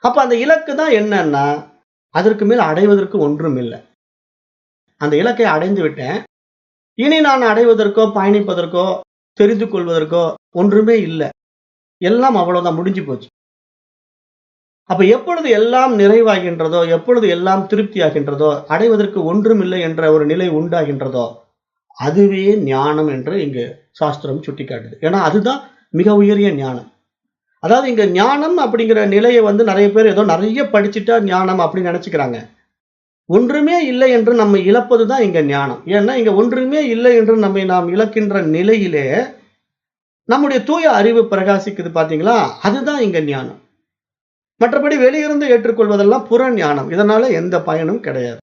அப்ப அந்த இலக்கு தான் என்னன்னா, அதற்கு மேல் அடைவதற்கு ஒன்றும் இல்ல. அந்த இலக்கை அடைந்து விட்டேன். இனி நான் அடைவதற்கோ, பயணிப்பதற்கோ, தெரிந்து கொள்வதற்கோ ஒன்றுமே இல்ல. எல்லாம் அவ்வளவுதான் முடிஞ்சு போச்சு. அப்ப எப்பொழுது எல்லாம் நிறைவாகின்றதோ, எப்பொழுது எல்லாம் திருப்தியாகின்றதோ, அடைவதற்கு ஒன்றுமில்லை என்ற ஒரு நிலை உண்டாகின்றதோ, அதுவே ஞானம் என்று இங்கு சாஸ்திரம் சுட்டிக்காட்டுது. ஏன்னா அதுதான் மிக உயரிய ஞானம். அதாவது இங்க ஞானம் அப்படிங்கிற நிலைய வந்து நெறைய பேர் ஏதோ நெறைய படிச்சுட்டா ஞானம் அப்படின்னு நெனச்சுக்கிறாங்க. ஒன்றுமே இல்லை என்று நம்மை இழப்பது தான் இங்க ஞானம். ஏன்னா இங்க ஒன்றுமே இல்லை என்று நம்மை நாம் இழக்கின்ற நிலையிலே, நம்முடைய தூய அறிவு பிரகாசிக்குது பார்த்தீங்களா? அதுதான் இங்க ஞானம். மற்றபடி வெளியிருந்து ஏற்றுக்கொள்வதெல்லாம் புற ஞானம். இதனால எந்த பயனும் கிடையாது.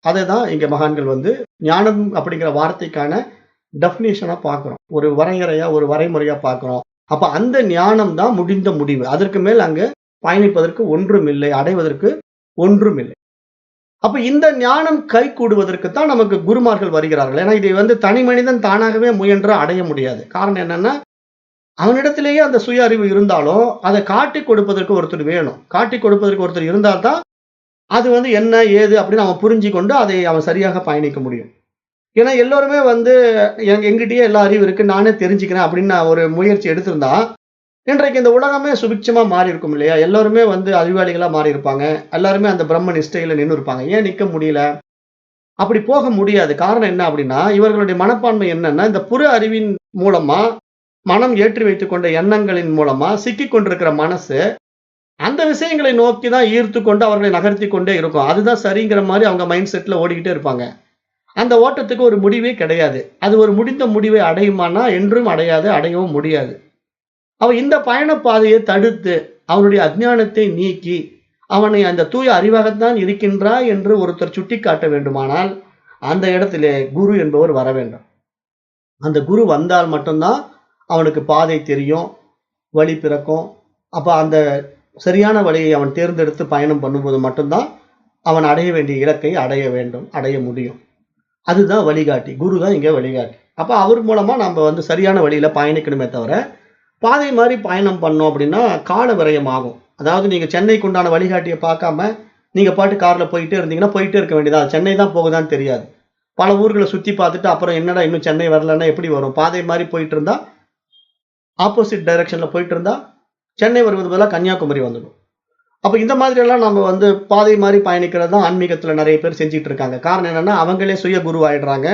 அததான் இங்க மகான்கள் வந்து ஞானம் அப்படிங்கிற வார்த்தைக்கான டெஃபினிஷனா பார்க்கிறோம். ஒரு வரையறையா, ஒரு வரைமுறையா பார்க்கிறோம். அப்ப அந்த ஞானம் தான் முடிந்த முடிவு. அதற்கு மேல் அங்கு பயணிப்பதற்கு ஒன்றுமில்லை. அடைவதற்கு ஒன்றுமில்லை. அப்ப இந்த ஞானம் கைகூடுவதற்கு தான் நமக்கு குருமார்கள் வருகிறார்கள். ஏன்னா இதை வந்து தனி மனிதன் தானாகவே முயன்று அடைய முடியாது. காரணம் என்னன்னா, அவனிடத்திலேயே அந்த சுய அறிவு இருந்தாலும், அத காட்டிக் கொடுப்பதற்கு ஒருத்தர் வேணும். காட்டிக் கொடுப்பதற்கு ஒருத்தர் இருந்தா தான், அது வந்து என்ன, ஏது அப்படின்னு அவன் புரிஞ்சுக் கொண்டு அதை அவன் சரியாக பயணிக்க முடியும். ஏன்னா எல்லோருமே வந்து என்கிட்டயே எல்லா அறிவு இருக்கு. நானே தெரிஞ்சுக்கிறேன் அப்படின்னு நான் ஒரு முயற்சி எடுத்திருந்தா, இன்றைக்கு இந்த உலகமே சுபிட்சமா மாறி இருக்கும் இல்லையா? எல்லாருமே வந்து அறிவாளிகளா மாறி இருப்பாங்க. எல்லாருமே அந்த பிரம்ம நிஷ்டையில நின்னு இருப்பாங்க. ஏன் நிக்க முடியல? அப்படி போக முடியாது. காரணம் என்ன அப்படின்னா, இவர்களுடைய மனப்பான்மை என்னன்னா, இந்த புற அறிவின் மூலமா, மனம் ஏற்றி வைத்துக் கொண்ட எண்ணங்களின் மூலமா சிக்கிக் கொண்டிருக்கிற மனசு, அந்த விஷயங்களை நோக்கி தான் ஈர்த்துக் கொண்டு அவர்களை நகர்த்திக் கொண்டே இருக்கும். அதுதான் சரிங்கிற மாரி அவங்க மைண்ட் செட்ல ஓடிக்கிட்டே இருப்பாங்க. அந்த ஓட்டத்துக்கு ஒரு முடிவே கிடையாது. அது ஒரு முடிந்த முடிவை அடையுமான்னா, என்றும் அடையாது, அடையவும் முடியாது. அவன் இந்த பயணப் பாதையை தடுத்து, அவனுடைய அஞ்ஞானத்தை நீக்கி, அவனை அந்த தூய அறிவாகத்தான் இருக்கின்றாய் என்று ஒருத்தர் சுட்டிக்காட்ட வேண்டுமானால், அந்த இடத்திலே குரு என்பவர் வர வேண்டும். அந்த குரு வந்தால் மட்டும் தான் அவனுக்கு பாதை தெரியும், வழி பிறக்கும். அப்ப அந்த சரியான வழியை அவன் தேர்ந்தெடுத்து பயணம் பண்ணும்போது மட்டும் தான், அவன் அடைய வேண்டிய இலக்கை அடைய வேண்டும், அடைய முடியும். அதுதான் வழிகாட்டி. குரு தான் இங்க வழிகாட்டி. அப்ப அவர் மூலமா நம்ம வந்து சரியான வழியில பயணிக்கணுமே தவிர, பாதை மாரி பயணம் பண்ணோம் அப்படின்னா, கால விரயம் ஆகும். அதாவது நீங்க சென்னைக்கு உண்டான வழிகாட்டிய பார்க்காம, நீங்க பாட்டு கார்ல போயிட்டே இருந்தீங்கன்னா, போயிட்டே இருக்க வேண்டியது தான். சென்னை தான் போகுதான்னு தெரியாது. பல ஊர்கள சுத்தி பார்த்துட்டு, அப்புறம் என்னடா இன்னும் சென்னை வரலன்னா எப்படி வரும்? பாதை மாரி போயிட்டு இருந்தா, ஆப்போசிட் டைரக்ஷன்ல போயிட்டு இருந்தா, சென்னை வருவது பதிலா கன்னியாகுமரி வந்துடும். அப்ப இந்த மாதிரி எல்லாம் நம்ம வந்து பாதை மாரி பயணிக்கிறது தான் ஆன்மீகத்துல நெறைய பேர் செஞ்சுட்டு இருக்காங்க. காரணம் என்னன்னா, அவங்களே சுய குருவாயிடுறாங்க.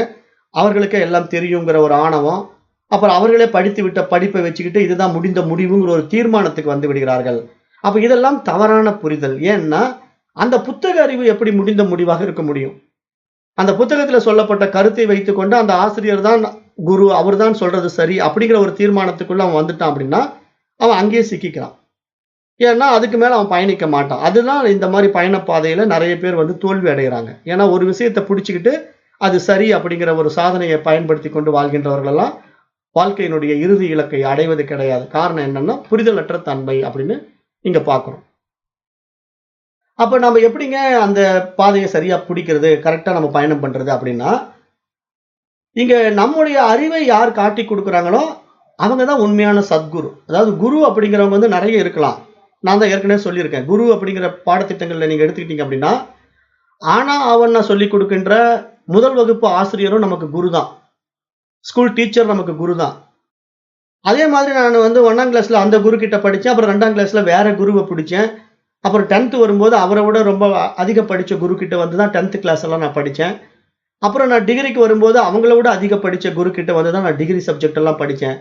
அவர்களுக்கே எல்லாம் தெரியுங்கிற ஒரு ஆணவம். அப்புறம் அவர்களே படித்து விட்ட படிப்பை வச்சுக்கிட்டு, இதுதான் முடிந்த முடிவுங்கிற ஒரு தீர்மானத்துக்கு வந்து விடுகிறார்கள். அப்ப இதெல்லாம் தவறான புரிதல். ஏன்னா, அந்த புத்தக அறிவு எப்படி முடிந்த முடிவாக இருக்க முடியும்? அந்த புத்தகத்துல சொல்லப்பட்ட கருத்தை வைத்துக்கொண்டு, அந்த ஆசிரியர் தான் குரு, அவர் தான் சொல்றது சரி, அப்படிங்கிற ஒரு தீர்மானத்துக்குள்ள அவன் வந்துட்டான் அப்படின்னா, அவன் அங்கேயே சிக்கிக்கிறான். ஏன்னா, அதுக்கு மேல அவன் பயணிக்க மாட்டான். அதுதான் இந்த மாரி பயணப் பாதையில நெறைய பேர் வந்து தோல்வி அடையறாங்க. ஏன்னா, ஒரு விஷயத்த புடிச்சுக்கிட்டு, அது சரி அப்படிங்கிற ஒரு சாதனைய பயன்படுத்திக் கொண்டு வாழ்கின்றவர்கள் எல்லாம், வாழ்க்கையினுடைய இறுதி இலக்கை அடைவது கிடையாது. காரணம் என்னன்னா, புரிதலற்ற தன்மை அப்படின்னு இங்க பார்க்கிறோம். அப்ப நம்ம எப்படிங்க அந்த பாதைய சரியா புடிக்கிறது, கரெக்ட்டா நம்ம பயணம் பண்றது அப்படின்னா, இங்க நம்முடைய அறிவை யார் காட்டிக் குடுக்குறாங்களோ, அவங்க தான் உண்மையான சத்குரு. அதாவது குரு அப்படிங்கிறவங்க வந்து நெறைய இருக்கலாம். நான் தான் ஏற்கனவே சொல்லியிருக்கேன். குரு அப்படிங்கிற பாடத்திட்டங்கள்ல நீங்க எடுத்துக்கிட்டீங்க அப்படின்னா, ஆனா, ஆவன்னா சொல்லிக் குடுக்கின்ற முதல் வகுப்பு ஆசிரியரும் நமக்கு குரு தான். ஸ்கூல் டீச்சர் நமக்கு குரு தான். அதே மாதிரி நானு வந்து 1ஆம் கிளாஸ்ல அந்த குரு கிட்ட படிச்சேன். அப்புறம் 2ஆம் கிளாஸ்ல வேற குருவ புடிச்சேன். அப்புறம் 10த் வரும்போது அவர விட ரொம்ப அதிக படிச்ச குரு கிட்ட வந்து தான் 10த் கிளாஸ் எல்லாம் நான் படிச்சேன். அப்புறம் நான் டிகிரிக்கு வரும்போது அவங்கள விட அதிக படிச்ச குரு கிட்ட வந்து தான் நான் டிகிரி சப்ஜெக்ட் எல்லாம் படிச்சேன்.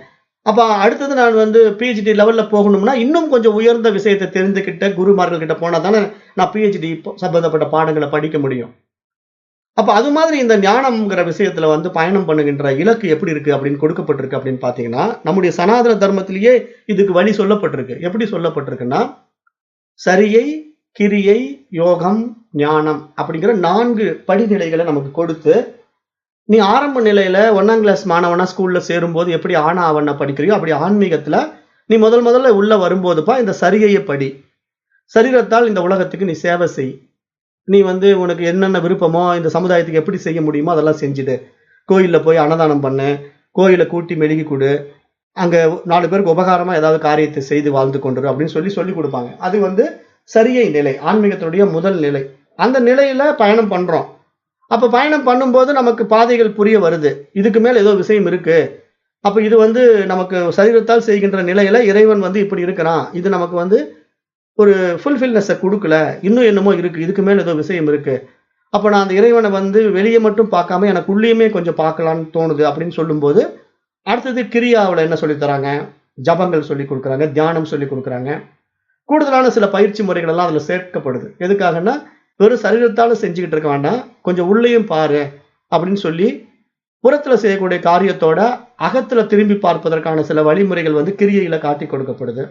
அப்ப அடுத்தது நான் வந்து பிஹெச்டி லெவல்ல போகணும்னா, இன்னும் கொஞ்சம் உயர்ந்த விஷயத்த தெரிந்துகிட்ட குருமார்கள் கிட்ட போனா தானே நான் பிஹெச்டி சம்பந்தப்பட்ட பாடங்கள படிக்க முடியும். அப்ப அது மாதிரி இந்த ஞானம்ங்கிற விஷயத்துல வந்து பயணம் பண்ணுகின்ற இலக்கு எப்படி இருக்கு அப்படின்னு கொடுக்கப்பட்டிருக்கு அப்படின்னு பார்த்தீங்கன்னா, நம்முடைய சனாதன தர்மத்திலேயே இதுக்கு வழி சொல்லப்பட்டிருக்கு. எப்படி சொல்லப்பட்டிருக்குன்னா, சரியை, கிரியை, யோகம், ஞானம் அப்படிங்கிற 4 படிநிலைகள நமக்கு கொடுத்து, நீ ஆரம்ப நிலையில 1ஆம் கிளாஸ் மாணவனா ஸ்கூல்ல சேரும்போது எப்படி ஆனா, ஆவன்னா படிக்கிறியோ, அப்படி ஆன்மீகத்துல நீ முதல்ல உள்ள வரும்போதுப்பா இந்த சரிகைய படி. சரீரத்தால் இந்த உலகத்துக்கு நீ சேவை செய். நீ வந்து உனக்கு என்னென்ன விருப்பமோ, இந்த சமுதாயத்துக்கு எப்படி செய்ய முடியுமோ அதெல்லாம் செஞ்சுடு. கோயில்ல போய் அன்னதானம் பண்ணு. கோயில கூட்டி மெழுகி குடு. அங்க 4 பேருக்கு உபகாரமா ஏதாவது காரியத்தை செய்து வாழ்ந்து கொண்டிரு அப்படின்னு சொல்லிக் குடுப்பாங்க. அது வந்து சரியை நிலை. ஆன்மீகத்தினுடைய முதல் நிலை. அந்த நிலையில பயணம் பண்றோம். அப்ப பயணம் பண்ணும்போது நமக்கு பாதைகள் புரிய வருது. இதுக்கு மேல ஏதோ விஷயம் இருக்கு. அப்ப இது வந்து நமக்கு சரீரத்தால் செய்கின்ற நிலையில இறைவன் வந்து இப்படி இருக்கிறான். இது நமக்கு வந்து ஒரு ஃபுல்ஃபில்னஸ குடுக்கல. இன்னும் என்னமோ இருக்கு. இதுக்கு மேல ஏதோ விஷயம் இருக்கு. அப்ப நான் அந்த இறைவன வந்து வெளிய மட்டும் பார்க்காம எனக்கு உள்ளேயுமே கொஞ்சம் பார்க்கலான்னு தோணுது அப்படின்னு சொல்லும்போது, அடுத்தது கிரியாவுல என்ன சொல்லித் தராங்க? ஜபங்கள் சொல்லிக் குடுக்குறாங்க. தியானம் சொல்லிக் குடுக்குறாங்க. கூடுதலான சில பயிற்சி முறைகள் எல்லாம் அதுல சேர்க்கப்படுது. எதுக்காகன்னா, வெறும் சரீரத்தால செஞ்சுகிட்டு இருக்க வேண்டாம். கொஞ்சம் உள்ளேயும் பாரு அப்படின்னு சொல்லி, புறத்துல செய்யக்கூடிய காரியத்தோட அகத்துல திரும்பி பார்ப்பதற்கான சில வழிமுறைகள் வந்து கிரியையில காட்டிக் கொடுக்கப்படுது.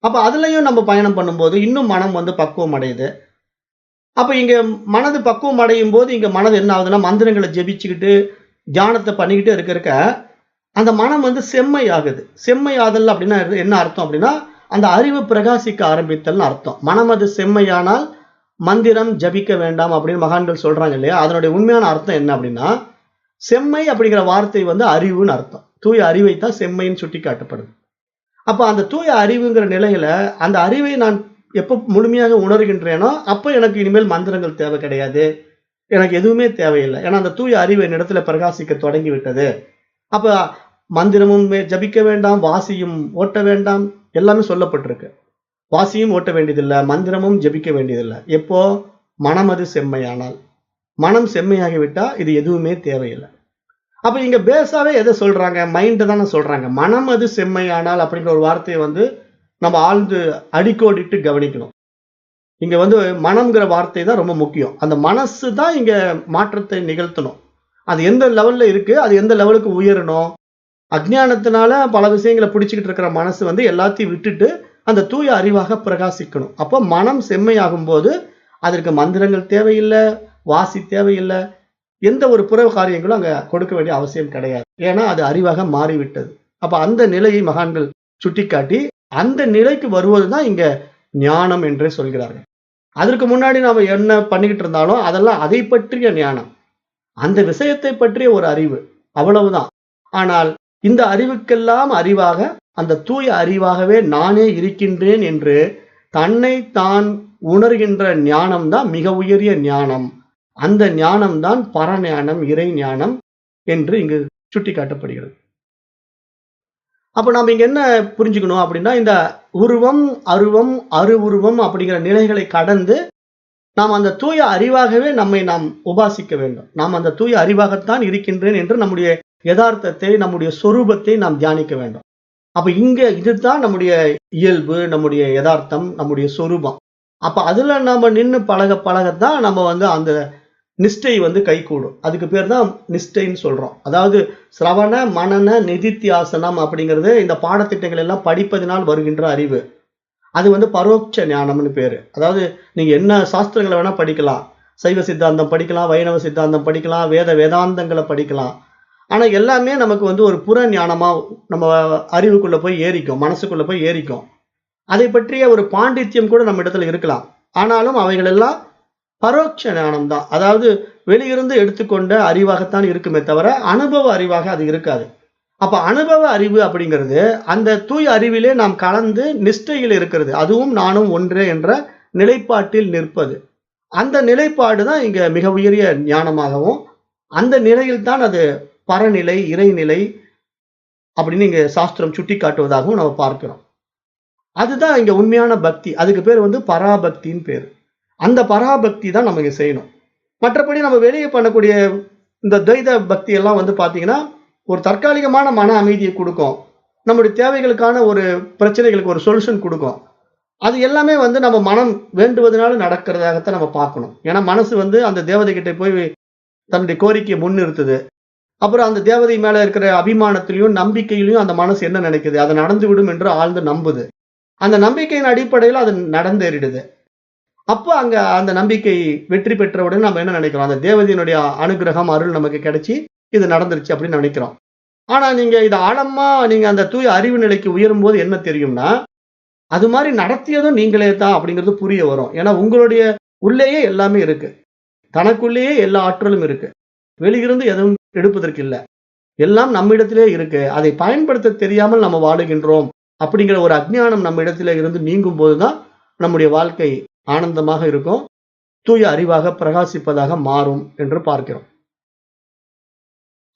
அப்ப அதுலயும் நம்ம பயணம் பண்ணும்போது, இன்னும் மனம் வந்து பக்குவம் அடையுது. அப்ப இங்க மனது பக்குவம் அடையும்போது, இங்க மனது என்ன ஆகுதுன்னா, மந்திரங்கள ஜெபிச்சுக்கிட்டு, தியானத்த பண்ணிக்கிட்டே இருக்க, அந்த மனம் வந்து செம்மையாகுது. செம்மையாதல் அப்படின்னா என்ன அர்த்தம் அப்படின்னா, அந்த அறிவு பிரகாசிக்க ஆரம்பித்தல்னு அர்த்தம். மனம் அது செம்மையானால், மந்திரம் ஜபிக்க வேண்டாம் அப்படின்னு மகான்கள் சொல்றாங்க இல்லையா? அதனுடைய உண்மையான அர்த்தம் என்ன அப்படின்னா, செம்மை அப்படிங்கிற வார்த்தை வந்து அறிவுன்னு அர்த்தம். தூய அறிவைத்தான் செம்மைன்னு சுட்டிக்காட்டப்படுது. அப்ப அந்த தூய அறிவுங்கிற நிலையில, அந்த அறிவை நான் எப்ப முழுமையாக உணர்கின்றேனோ, அப்ப எனக்கு இனிமேல் மந்திரங்கள் தேவை கிடையாது. எனக்கு எதுவுமே தேவையில்ல. ஏன்னா, அந்த தூய அறிவு என்னிடத்துல பிரகாசிக்க தொடங்கி விட்டது. அப்ப மந்திரமும் ஜபிக்க வேண்டாம், வாசியும் ஓட்ட வேண்டாம், எல்லாமே சொல்லப்பட்டிருக்கு. வாசியும் ஓட்ட வேண்டியதில்லை, மந்திரமும் ஜபிக்க வேண்டியதில்லை. எப்போ? மனம் அது செம்மையானால். மனம் செம்மையாகிவிட்டா இது எதுவுமே தேவையில்லை. அப்ப இங்க பேஸாவே எதை சொல்றாங்க? மைண்ட் தானே சொல்றாங்க. மனம் அது செம்மையானால் அப்படின்ற ஒரு வார்த்தையை வந்து நம்ம ஆழ்ந்து அடிக்கோடிட்டு கவனிக்கணும். இங்க வந்து மனம்ங்கிற வார்த்தை தான் ரொம்ப முக்கியம். அந்த மனசு தான் இங்க மாற்றத்தை நிகழ்த்தணும். அது எந்த லெவல்ல இருக்கு, அது எந்த லெவலுக்கு உயரணும். அஜ்ஞானத்தினால பல விஷயங்களை பிடிச்சுக்கிட்டு இருக்கிற மனசு வந்து எல்லாத்தையும் விட்டுட்டு அந்த தூய அறிவாக பிரகாசிக்கணும். அப்போ மனம் செம்மையாகும் போது அதற்கு மந்திரங்கள் தேவையில்லை, வாசி தேவையில்லை, எந்த ஒரு புற காரியங்களும் அங்க கொடுக்க வேண்டிய அவசியம் கிடையாது. ஏன்னா அது அறிவாக மாறிவிட்டது. அப்ப அந்த நிலையை மகான்கள் சுட்டிக்காட்டி அந்த நிலைக்கு வருவதுதான் இங்க ஞானம் என்றே சொல்கிறார்கள். அதற்கு முன்னாடி நாம என்ன பண்ணிக்கிட்டு இருந்தாலும் அதெல்லாம் அதை பற்றிய ஞானம், அந்த விஷயத்தை பற்றிய ஒரு அறிவு, அவ்வளவுதான். ஆனால் இந்த அறிவுக்கெல்லாம் அறிவாக அந்த தூய அறிவாகவே நானே இருக்கின்றேன் என்று தன்னை தான் உணர்கின்ற ஞானம் தான் மிக உயரிய ஞானம். அந்த ஞானம் தான் பரஞானம், இறை ஞானம் என்று இங்கு சுட்டிக்காட்டப்படுகிறது. அப்ப நாம இங்க என்ன புரிஞ்சுக்கணும் அப்படின்னா, இந்த உருவம், அருவம், அருவுருவம் அப்படிங்கிற நிலைகளை கடந்து நாம் அந்த தூய அறிவாகவே நம்மை நாம் உபாசிக்க வேண்டும். நாம் அந்த தூய அறிவாகத்தான் இருக்கின்றேன் என்று நம்முடைய யதார்த்தத்தை, நம்முடைய சொரூபத்தை நாம் தியானிக்க வேண்டும். அப்ப இங்க இதுதான் நம்முடைய இயல்பு, நம்முடைய யதார்த்தம், நம்முடைய சொரூபம். அப்ப அதுல நாம நின்னு பழக பழகத்தான் நம்ம வந்து அந்த நிஷ்டை வந்து கைகூடும். அதுக்கு பேர் தான் நிஷ்டைன்னு சொல்றோம். அதாவது சிரவண மனன நிதித்தியாசனம் அப்படிங்கிறது இந்த பாடத்திட்டங்கள் எல்லாம் படிப்பதினால் வருகின்ற அறிவு. அது வந்து பரோட்ச ஞானம்னு பேரு. அதாவது நீங்க என்ன சாஸ்திரங்களை வேணா படிக்கலாம், சைவ சித்தாந்தம் படிக்கலாம், வைணவ சித்தாந்தம் படிக்கலாம், வேதாந்தங்களை படிக்கலாம். ஆனா எல்லாமே நமக்கு வந்து ஒரு புற ஞானமா நம்ம அறிவுக்குள்ள போய் ஏறிக்கும், மனசுக்குள்ள போய் ஏறிக்கும். அதை பற்றிய ஒரு பாண்டித்யம் கூட நம்ம இடத்துல இருக்கலாம். ஆனாலும் அவைகள் எல்லாம் பரோட்ச ஞானம் தான். அதாவது வெளியிருந்து எடுத்துக்கொண்ட அறிவாகத்தான் இருக்குமே தவிர அனுபவ அறிவாக அது இருக்காது. அப்ப அனுபவ அறிவு அப்படிங்கிறது அந்த தூய அறிவிலே நாம் கலந்து நிஷ்டையில் இருக்கிறது. அதுவும் நானும் ஒன்றே என்ற நிலைப்பாட்டில் நிற்பது. அந்த நிலைப்பாடு தான் இங்க மிக உயரிய ஞானமாகவும், அந்த நிலையில் தான் அது பரநிலை, இறைநிலை அப்படின்னு இங்க சாஸ்திரம் சுட்டி காட்டுவதாகவும் நம்ம பார்க்கிறோம். அதுதான் இங்க உண்மையான பக்தி. அதுக்கு பேர் வந்து பராபக்தின்னு பேரு. அந்த பராபக்தி தான் நம்ம இங்க செய்யணும். மற்றபடி நம்ம வெளியே பண்ணக்கூடிய இந்த துவைத பக்தி எல்லாம் வந்து பாத்தீங்கன்னா ஒரு தற்காலிகமான மன அமைதியை கொடுக்கும், நம்முடைய தேவைகளுக்கான ஒரு பிரச்சனைகளுக்கு ஒரு சொல்யூஷன் கொடுக்கும். அது எல்லாமே வந்து நம்ம மனம் வேண்டுவதனால நடக்கிறதாகத்தான் நம்ம பார்க்கணும். ஏன்னா மனசு வந்து அந்த தேவதை கிட்ட போய் தன்னுடைய கோரிக்கையை முன்னிறுத்துது. அப்புறம் அந்த தேவதை மேல இருக்கிற அபிமானத்திலையும் நம்பிக்கையிலையும் அந்த மனசு என்ன நினைக்குது, அது நடந்துவிடும் என்று ஆழ்ந்து நம்புது. அந்த நம்பிக்கையின் அடிப்படையில் அது நடந்தேறிடுது. அப்போ அங்க அந்த நம்பிக்கை வெற்றி பெற்றவுடன் நம்ம என்ன நினைக்கிறோம், அந்த தேவதையினுடைய அனுகிரகம், அருள் நமக்கு கிடைச்சி இது நடந்துருச்சு அப்படின்னு நினைக்கிறோம். ஆனா நீங்க இதை ஆழமா நீங்க அந்த தூய அறிவு நிலைக்கு உயரும் போது என்ன தெரியும்னா, அது மாதிரி நடத்தியதும் நீங்களே தான் அப்படிங்கிறது புரிய வரும். ஏன்னா உங்களுடைய உள்ளேயே எல்லாமே இருக்கு, தனக்குள்ளேயே எல்லா ஆற்றலும் இருக்கு, வெளியிருந்து எதுவும் எடுப்பதற்கு இல்லை, எல்லாம் நம்மிடத்திலே இருக்கு. அதை பயன்படுத்த தெரியாமல் நம்ம வாழுகின்றோம் அப்படிங்கிற ஒரு அஜ்ஞானம் நம்ம இடத்திலே இருந்து நீங்கும் போதுதான் நம்முடைய வாழ்க்கை ஆனந்தமாக இருக்கும், தூய அறிவாக பிரகாசிப்பதாக மாறும் என்று பார்க்கிறோம்.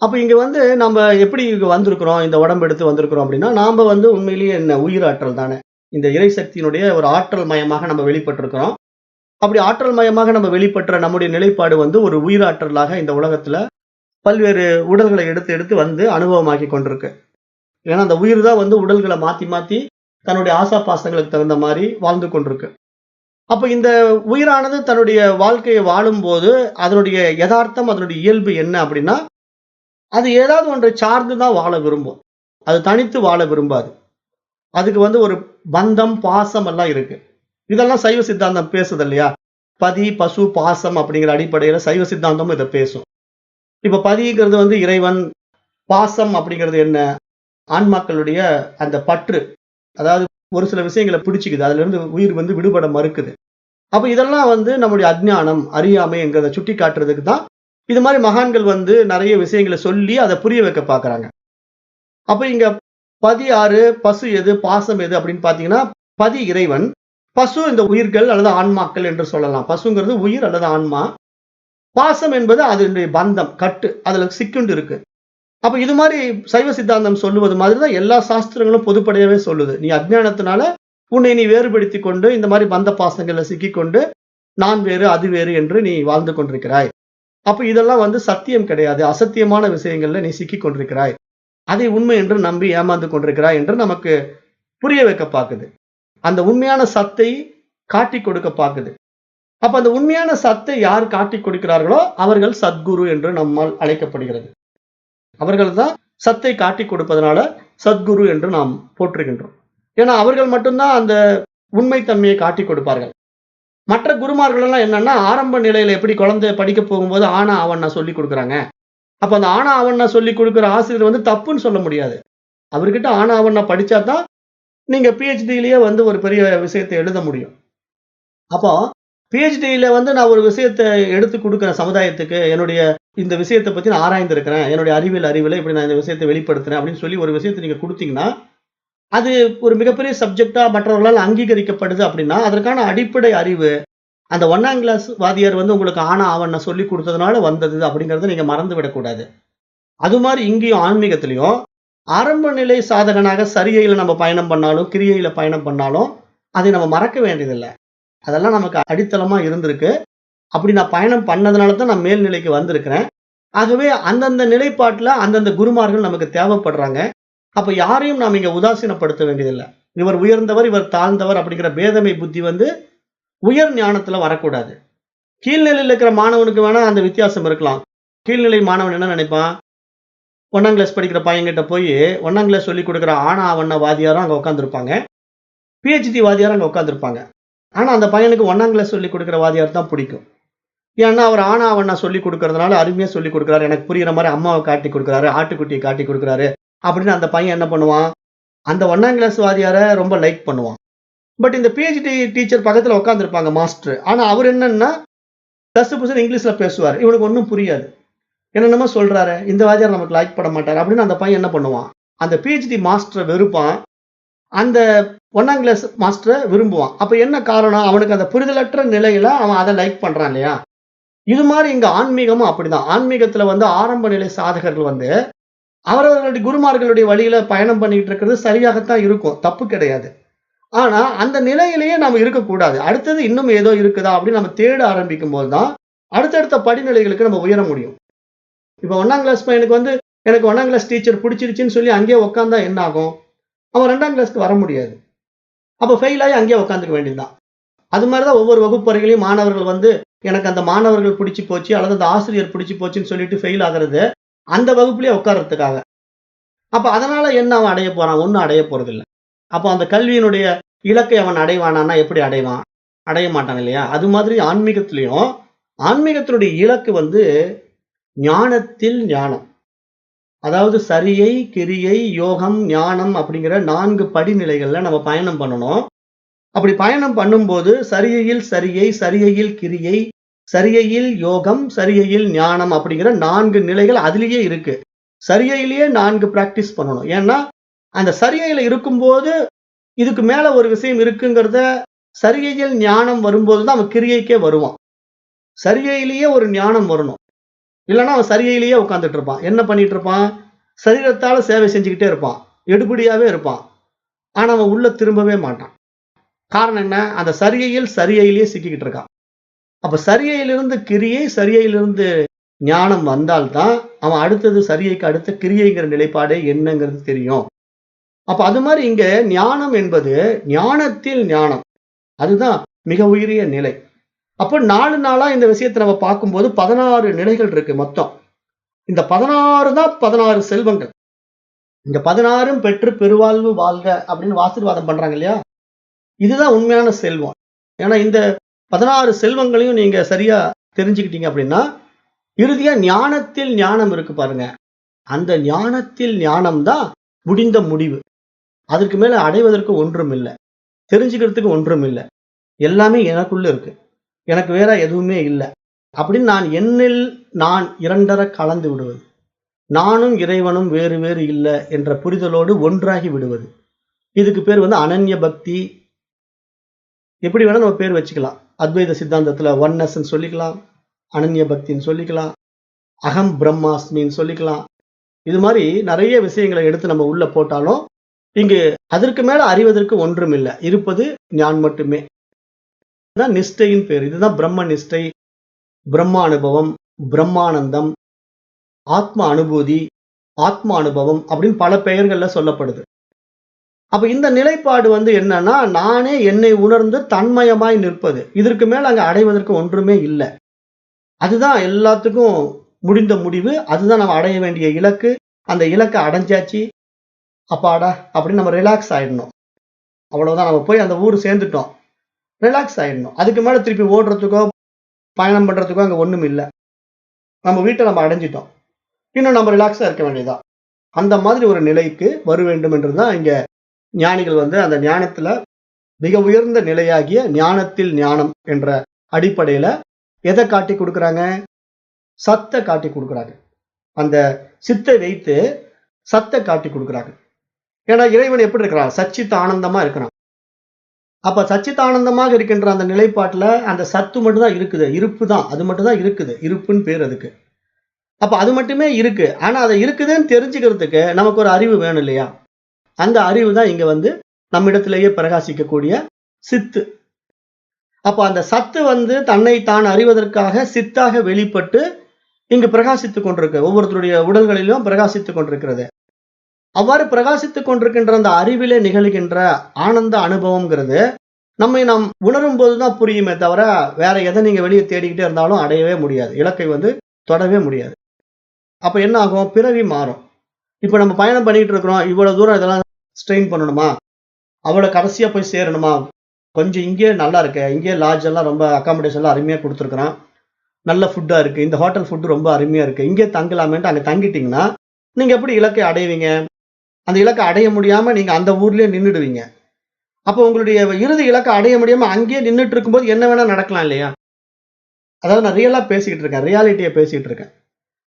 அப்ப இங்க வந்து நம்ம எப்படி இங்க வந்திருக்கிறோம், இந்த உடம்பு எடுத்து வந்திருக்கிறோம் அப்படின்னா, நாம வந்து உண்மையிலேயே என்ன உயிராற்றல் தானே. இந்த இறை சக்தியினுடைய ஒரு ஆற்றல் மயமாக நம்ம வெளிப்பட்டிருக்கிறோம். அப்படி ஆற்றல் மயமாக நம்ம வெளிப்பட்ட நம்முடைய நிலைப்பாடு வந்து ஒரு உயிராற்றலாக இந்த உலகத்துல பல்வேறு உடல்களை எடுத்து எடுத்து வந்து அனுபவமாக்கி கொண்டிருக்கு. ஏன்னா அந்த உயிர் தான் வந்து உடல்களை மாத்தி மாத்தி தன்னுடைய ஆசா பாசங்களுக்கு தகுந்த மாதிரி வாழ்ந்து கொண்டிருக்கு. அப்ப இந்த உயிரானது தன்னுடைய வாழ்க்கையை வாழும் போது அதனுடைய யதார்த்தம், அதனுடைய இயல்பு என்ன அப்படின்னா, அது ஏதாவது ஒன்றை சார்ந்துதான் வாழ விரும்பும், அது தனித்து வாழ விரும்பாது. அதுக்கு வந்து ஒரு பந்தம், பாசம் எல்லாம் இருக்கு. இதெல்லாம் சைவ சித்தாந்தம் பேசுது இல்லையா? பதி, பசு, பாசம் அப்படிங்கிற அடிப்படையில சைவ சித்தாந்தமும் இதை பேசும். இப்ப பதிங்கிறது வந்து இறைவன், பாசம் அப்படிங்கிறது என்ன, ஆன்மாக்களுடைய அந்த பற்று, அதாவது ஒரு சில விஷயங்களை பிடிச்சிக்குது, அதுல இருந்து உயிர் வந்து விடுபட மறுக்குது. அப்ப இதெல்லாம் வந்து நம்முடைய அஜ்ஞானம், அறியாமை என்கிறத சுட்டி காட்டுறதுக்கு தான் இது மாதிரி மகான்கள் வந்து நிறைய விஷயங்களை சொல்லி அதை புரிய வைக்க பாக்குறாங்க. அப்ப இங்க பதி யாரு, பசு எது, பாசம் எது அப்படின்னு பாத்தீங்கன்னா, பதி இறைவன், பசு இந்த உயிர்கள் அல்லது ஆன்மாக்கள் என்று சொல்லலாம். பசுங்கிறது உயிர் அல்லது ஆன்மா, பாசம் என்பது அதனுடைய பந்தம், கட்டு, அதுல சிக்குண்டு இருக்கு. அப்ப இது மாதிரி சைவ சித்தாந்தம் சொல்லுவது மாதிரி தான் எல்லா சாஸ்திரங்களும் பொதுப்படையாவே சொல்லுது. நீ அஞ்ஞானத்தினால உன்னை நீ வேறுபடுத்திக் கொண்டு இந்த மாதிரி பந்த பாசங்கள்ல சிக்கிக்கொண்டு நான் வேறு அது வேறு என்று நீ வாழ்ந்து கொண்டிருக்கிறாய். அப்ப இதெல்லாம் வந்து சத்தியம் கிடையாது. அசத்தியமான விஷயங்கள்ல நீ சிக்கிக் கொண்டிருக்கிறாய். அதை உண்மை என்று நம்பி ஏமாந்து கொண்டிருக்கிறாய் என்று நமக்கு புரிய வைக்க பாக்குது. அந்த உண்மையான சத்தை காட்டிக் கொடுக்க பாக்குது. அப்ப அந்த உண்மையான சத்தை யார் காட்டிக் கொடுக்கிறார்களோ அவர்கள் சத்குரு என்று நம்மால் அழைக்கப்படுகிறது. அவர்கள் தான் சத்தை காட்டிக் கொடுப்பதனால சத்குரு என்று நாம் போற்றுகின்றோம். ஏன்னா அவர்கள் மட்டும்தான் அந்த உண்மைத்தன்மையை காட்டிக் கொடுப்பார்கள். மற்ற குருமார்கள் எல்லாம் என்னன்னா ஆரம்ப நிலையில எப்படி குழந்தை படிக்க போகும்போது ஆனா ஆவண்ணா சொல்லி கொடுக்குறாங்க. அப்ப அந்த ஆனா ஆவண்ணா சொல்லி கொடுக்கிற ஆசிரியர் வந்து தப்புன்னு சொல்ல முடியாது. அவர்கிட்ட ஆனா ஆவண்ணா படிச்சா தான் நீங்க பிஹெச்டிலயே வந்து ஒரு பெரிய விஷயத்தை எழுத முடியும். அப்போ பிஹெச்டில வந்து நான் ஒரு விஷயத்தை எடுத்து கொடுக்கிறேன் சமுதாயத்துக்கு. என்னுடைய இந்த விஷயத்தை பத்தி நான் ஆராய்ந்திருக்கிறேன். என்னுடைய அறிவியல இப்படி நான் இந்த விஷயத்தை வெளிப்படுத்துறேன் அப்படின்னு சொல்லி ஒரு விஷயத்தை நீங்க குடுத்தீங்கன்னா, அது ஒரு மிகப்பெரிய சப்ஜெக்ட்டா மற்றவர்களால் அங்கீகரிக்கப்படுது அப்படின்னா, அதற்கான அடிப்படை அறிவு அந்த 1ஆம் கிளாஸ் வாத்தியார் வந்து உங்களுக்கு ஆனா ஆவண்ணா சொல்லிக் குடுத்ததுனால வந்தது அப்படிங்கிறத நீங்க மறந்து விடக்கூடாது. அது மாரி இங்கேயும் ஆன்மீகத்திலயும் ஆரம்ப நிலை சாதகனாக சரிகையில நம்ம பயணம் பண்ணாலும், கிரியையில பயணம் பண்ணாலும், அதை நம்ம மறக்க வேண்டியதில்ல. அதெல்லாம் நமக்கு அடித்தளமா இருந்திருக்கு. அப்படி நான் பயணம் பண்ணதுனால தான் நான் மேல் நிலைக்கு வந்திருக்கிறேன். ஆகவே அந்தந்த நிலைப்பாட்டுல அந்தந்த குருமார்கள் நமக்கு தேவைப்படுறாங்க. அப்ப யாரையும் நாம் இங்க உதாசீனப்படுத்த வேண்டியதில்ல. இவர் உயர்ந்தவர், இவர் தாழ்ந்தவர் அப்படிங்கிற பேதமை புத்தி வந்து உயர் ஞானத்துல வரக்கூடாது. கீழ்நிலையில இருக்கிற மாணவனுக்கு வேணா அந்த வித்தியாசம் இருக்கலாம். கீழ்நிலை மாணவன் என்ன நினைப்பான்? 1ஆம் கிளாஸ் படிக்கிற பையன்கிட்ட போயி 1ஆம் கிளாஸ் சொல்லிக் குடுக்கிற ஆனா ஆவண்ணா வாத்தியாரும் அங்க உட்கார்ந்திருப்பாங்க. பிஹெச்டி வாத்தியாரும் அங்க உட்கார்ந்திருப்பாங்க. ஆனா அந்த பையனுக்கு 1ஆம் கிளாஸ் சொல்லிக் குடுக்கிற வாத்தியார் தான் பிடிக்கும். ஏன்னா அவர் ஆனா ஆவண்ணா சொல்லிக் குடுக்கறதுனால அருமையா சொல்லிக் குடுக்குறாரு. எனக்கு புரியிற மாரி அம்மாவ காட்டிக் குடுக்குறாரு, ஆட்டுக்குட்டிய காட்டிக் குடுக்குறாரு அப்படின்னு அந்த பையன் என்ன பண்ணுவான்? அந்த 1ஆம் கிளாஸ் வாத்தியார ரொம்ப லைக் பண்ணுவான். பட் இந்த பிஹெச்டி டீச்சர் பக்கத்துல உட்கார்ந்திருப்பாங்க மாஸ்டர். ஆனா அவர் என்னன்னா தஸ்ஸு புஸ்ஸுன்னு இங்கிலீஷ்ல பேசுவாரு. இவனுக்கு ஒண்ணும் புரியாது. என்னென்னமோ சொல்றாரே, இந்த வாத்தியார் நமக்கு லைக் பண்ண மாட்டாரு அப்படின்னு அந்த பையன் என்ன பண்ணுவான்? அந்த பிஹெச்டி மாஸ்டர வெறுப்பான். அந்த 1ஆம் கிளாஸ் மாஸ்டர விரும்புவான். அப்ப என்ன காரணம்? அவனுக்கு அந்த புரிதலற்ற நிலையில அவன் அத லைக் பண்றான் இல்லையா? இது மாரி இங்க ஆன்மீகமும் அப்படிதான். ஆன்மீகத்துல வந்து ஆரம்ப நிலை சாதகர்கள் வந்து அவரவர்களுடைய குருமார்களுடைய வழியில பயணம் பண்ணிட்டு இருக்கிறது சரியாகத்தான் இருக்கும். தப்பு கிடையாது. ஆனா அந்த நிலையிலேயே நாம இருக்கக்கூடாது. அடுத்தது இன்னும் ஏதோ இருக்குதா அப்படின்னு நம்ம தேட ஆரம்பிக்கும்போது தான் அடுத்தடுத்த படிநிலைகளுக்கு நம்ம உயர முடியும். இப்ப 1ஆம் கிளாஸ் பையனுக்கு வந்து எனக்கு 1ஆம் கிளாஸ் டீச்சர் பிடிச்சிருச்சுன்னு சொல்லி அங்கேயே உட்கார்ந்தா என்ன ஆகும்? அவன் 2ஆம் கிளாஸ்க்கு வர முடியாது. அப்ப ஃபெயில் ஆகி அங்கேயே உட்கார்ந்துக்க வேண்டியதுதான். அது மாரி தான் ஒவ்வொரு வகுப்பறையிலயும் மாணவர்கள் வந்து எனக்கு அந்த மாணவர்கள் பிடிச்சு போச்சு அல்லது அந்த ஆசிரியர் பிடிச்சு போச்சுன்னு சொல்லிட்டு ஃபெயில் ஆகுறது அந்த வகுப்பிலேயே உட்கார்றதுக்காக. அப்ப அதனால என்ன அவன் அடைய போறான்? ஒண்ணும் அடைய போறதில்ல. அப்போ அந்த கல்வியினுடைய இலக்கை அவன் அடைவானான்னா எப்படி அடைவான்? அடைய மாட்டான் இல்லையா? அது மாதிரி ஆன்மீகத்திலயும் ஆன்மீகத்தினுடைய இலக்கு வந்து ஞானத்தில் ஞானம். அதாவது சரியை, கிரியை, யோகம், ஞானம் அப்படிங்கிற 4 படிநிலைகள்ல நம்ம பயணம் பண்ணணும். அப்படி பயணம் பண்ணும்போது சரியையில் சரியை, சரியையில் கிரியை, சரியையில் யோகம், சரியையில் ஞானம் அப்படிங்கிற 4 நிலைகள் அதிலேயே இருக்கு. சரியையிலேயே 4 பிராக்டிஸ் பண்ணணும். ஏன்னா, அந்த சரியையில இருக்கும்போது இதுக்கு மேல ஒரு விஷயம் இருக்குங்கிறத சரியையில் ஞானம் வரும்போது தான் அவன் கிரியைக்கே வருவான். சரியையிலேயே ஒரு ஞானம் வரணும். இல்லன்னா அவன் சரியையிலேயே உட்கார்ந்துட்டு இருப்பான். என்ன பண்ணிட்டு இருப்பான்? சரீரத்தால சேவை செஞ்சுக்கிட்டே இருப்பான். எடுபிடியாவே இருப்பான். ஆனா அவன் உள்ள திரும்பவே மாட்டான். காரணம் என்ன? அந்த சரியையிலேயே சிக்கிக்கிட்டு இருக்கான். அப்ப சரியையிலிருந்து கிரியை, சரியையிலிருந்து ஞானம் வந்தால் தான் அவன் அடுத்தது சரியைக்கு அடுத்த கிரியைங்கிற நிலைப்பாடே என்னங்கிறது தெரியும். அப்ப அது மாரி இங்க ஞானம் என்பது ஞானத்தில் ஞானம். அதுதான் மிக உயரிய நிலை. அப்ப 4 நாளா இந்த விஷயத்த நம்ம பார்க்கும்போது 16 நிலைகள் இருக்கு மொத்தம். இந்த 16 தான் 16 செல்வங்கள். இந்த 16ம் பெற்று பெருவாழ்வு வாழ்க அப்படின்னு ஆசீர்வாதம் பண்றாங்க இல்லையா? இதுதான் உண்மையான செல்வம். ஏன்னா இந்த 16 செல்வங்களையும் நீங்க சரியா தெரிஞ்சுக்கிட்டீங்க அப்படின்னா, இறுதியா ஞானத்தில் ஞானம் இருக்கு பாருங்க. அந்த ஞானத்தில் ஞானம் தான் முடிந்த முடிவு. அதற்கு மேல அடைவதற்கு ஒன்றும் இல்ல. தெரிஞ்சுக்கிறதுக்கு ஒன்றும் இல்ல. எல்லாமே எனக்குள்ள இருக்கு. எனக்கு வேற எதுவுமே இல்ல. அப்படின்னு நான் என்னில் நான் இரண்டற கலந்து விடுவது. நானும் இறைவனும் வேறு வேறு இல்ல என்ற புரிதலோடு ஒன்றாகி விடுவது. இதுக்கு பேர் வந்து அனன்ய பக்தி. எப்படி வேணா நம்ம பேர் வச்சுக்கலாம். அத்வைத சித்தாந்தத்துல ஒன்னஸ்ன்னு சொல்லிக்கலாம். அனன்ய பக்தின்னு சொல்லிக்கலாம். அகம் பிரம்மாஸ்மின்னு சொல்லிக்கலாம். இது மாதிரி நிறைய விஷயங்களை எடுத்து நம்ம உள்ள போட்டாலும் இங்கு அதற்கு மேல அறிவதற்கு ஒன்றும் இல்லை. இருப்பது ஞான் மட்டுமே. இதுதான் நிஷ்டையின் பேர். இதுதான் பிரம்ம நிஷ்டை, பிரம்ம அனுபவம், பிரம்மானந்தம், ஆத்ம அனுபூதி, ஆத்ம அனுபவம் அப்படின்னு பல பெயர்கள்ல சொல்லப்படுது. அப்ப இந்த நிலைப்பாடு என்னன்னா, நானே என்னை உணர்ந்து தன்மயமாய் நிற்பது. இதற்கு மேல அங்க அடைவதற்கு ஒன்றுமே இல்ல. அதுதான் எல்லாத்துக்கும் முடிந்த முடிவு. அதுதான் நம்ம அடைய வேண்டிய இலக்கு. அந்த இலக்க அடைஞ்சாச்சு. அப்பாடா! அப்படின்னு நம்ம ரிலாக்ஸ் ஆயிடணும். அவ்வளவுதான். நம்ம போய் அந்த ஊர் சேர்ந்துட்டோம். ரிலாக்ஸ் ஆயிடணும். அதுக்கு மேல திருப்பி ஓடுறதுக்கோ, பயணம் பண்றதுக்கோ அங்க ஒண்ணும் இல்ல. நம்ம வீட்ட நம்ம அடைஞ்சிட்டோம். இன்னும் நம்ம ரிலாக்ஸா இருக்க வேண்டியதுதான். அந்த மாதிரி ஒரு நிலைக்கு வர வேண்டும் என்றுதான் இங்க ஞானிகள் அந்த ஞானத்துல மிக உயர்ந்த நிலையாகிய ஞானத்தில் ஞானம் என்ற அடிப்படையில எதை காட்டி கொடுக்குறாங்க? சத்த காட்டி கொடுக்குறாங்க. அந்த சித்தை வைத்து சத்த காட்டி கொடுக்குறாங்க. ஏன்னா இறைவன் எப்படி இருக்கிறான்? சச்சித் ஆனந்தமா இருக்கிறான். அப்ப சச்சித் ஆனந்தமாக இருக்கின்ற அந்த நிலைப்பாட்டுல அந்த சத்து மட்டும் தான் இருக்குது. இருப்பு தான். அது மட்டும் தான் இருக்குது. இருப்புன்னு பேர் அதுக்கு. அப்ப அது மட்டுமே இருக்கு. ஆனா அது இருக்குதுன்னு தெரிஞ்சுக்கிறதுக்கு நமக்கு ஒரு அறிவு வேணும் இல்லையா? அந்த அறிவு தான் இங்க நம்மிடத்திலேயே பிரகாசிக்கக்கூடிய சித்து. அப்ப அந்த சத்து தன்னை தான் அறிவதற்காக சித்தாக வெளிப்பட்டு இங்கு பிரகாசித்துக் கொண்டிருக்கு. ஒவ்வொருத்தருடைய உடல்களிலும் பிரகாசித்துக் கொண்டிருக்கிறது. அவ்வாறு பிரகாசித்துக் கொண்டிருக்கின்ற அந்த அறிவிலே நிகழ்கின்ற ஆனந்த அனுபவம்ங்கிறது நாம் உணரும் போதுதான் புரியுமே தவிர வேற எதை நீங்க வெளியே தேடிக்கிட்டே இருந்தாலும் அடையவே முடியாது. இலக்கை தொடவே முடியாது. அப்ப என்ன ஆகும்? பிறவி மாறும். இப்ப நம்ம பயணம் பண்ணிட்டு இருக்கிறோம். இவ்வளவு தூரம் இதெல்லாம் ஸ்ட்ரெயின் பண்ணணுமா? அவ்வளவு கடைசியா போய் சேரணுமா? கொஞ்சம் இங்கே நல்லா இருக்கு. இங்கே லாட்ஜ் எல்லாம் ரொம்ப அகாமடேஷன் எல்லாம் அருமையா கொடுத்துருக்கான். நல்ல ஃபுட்டா இருக்கு. இந்த ஹோட்டல் ஃபுட் ரொம்ப அருமையா இருக்கு. இங்கே தங்கலாமேன்ட்டு அங்க தங்கிட்டீங்கன்னா நீங்க எப்படி இலக்கை அடைவீங்க? அந்த இலக்கை அடைய முடியாம நீங்க அந்த ஊர்லயே நின்னுடுவீங்க. அப்ப உங்களுடைய இறுதி இலக்கை அடைய முடியாம அங்கேயே நின்னுட்டு இருக்கும்போது என்ன வேணா நடக்கலாம் இல்லையா? அதாவது நான் ரியலா பேசிக்கிட்டு இருக்கேன். ரியாலிட்டியை பேசிட்டு இருக்கேன்.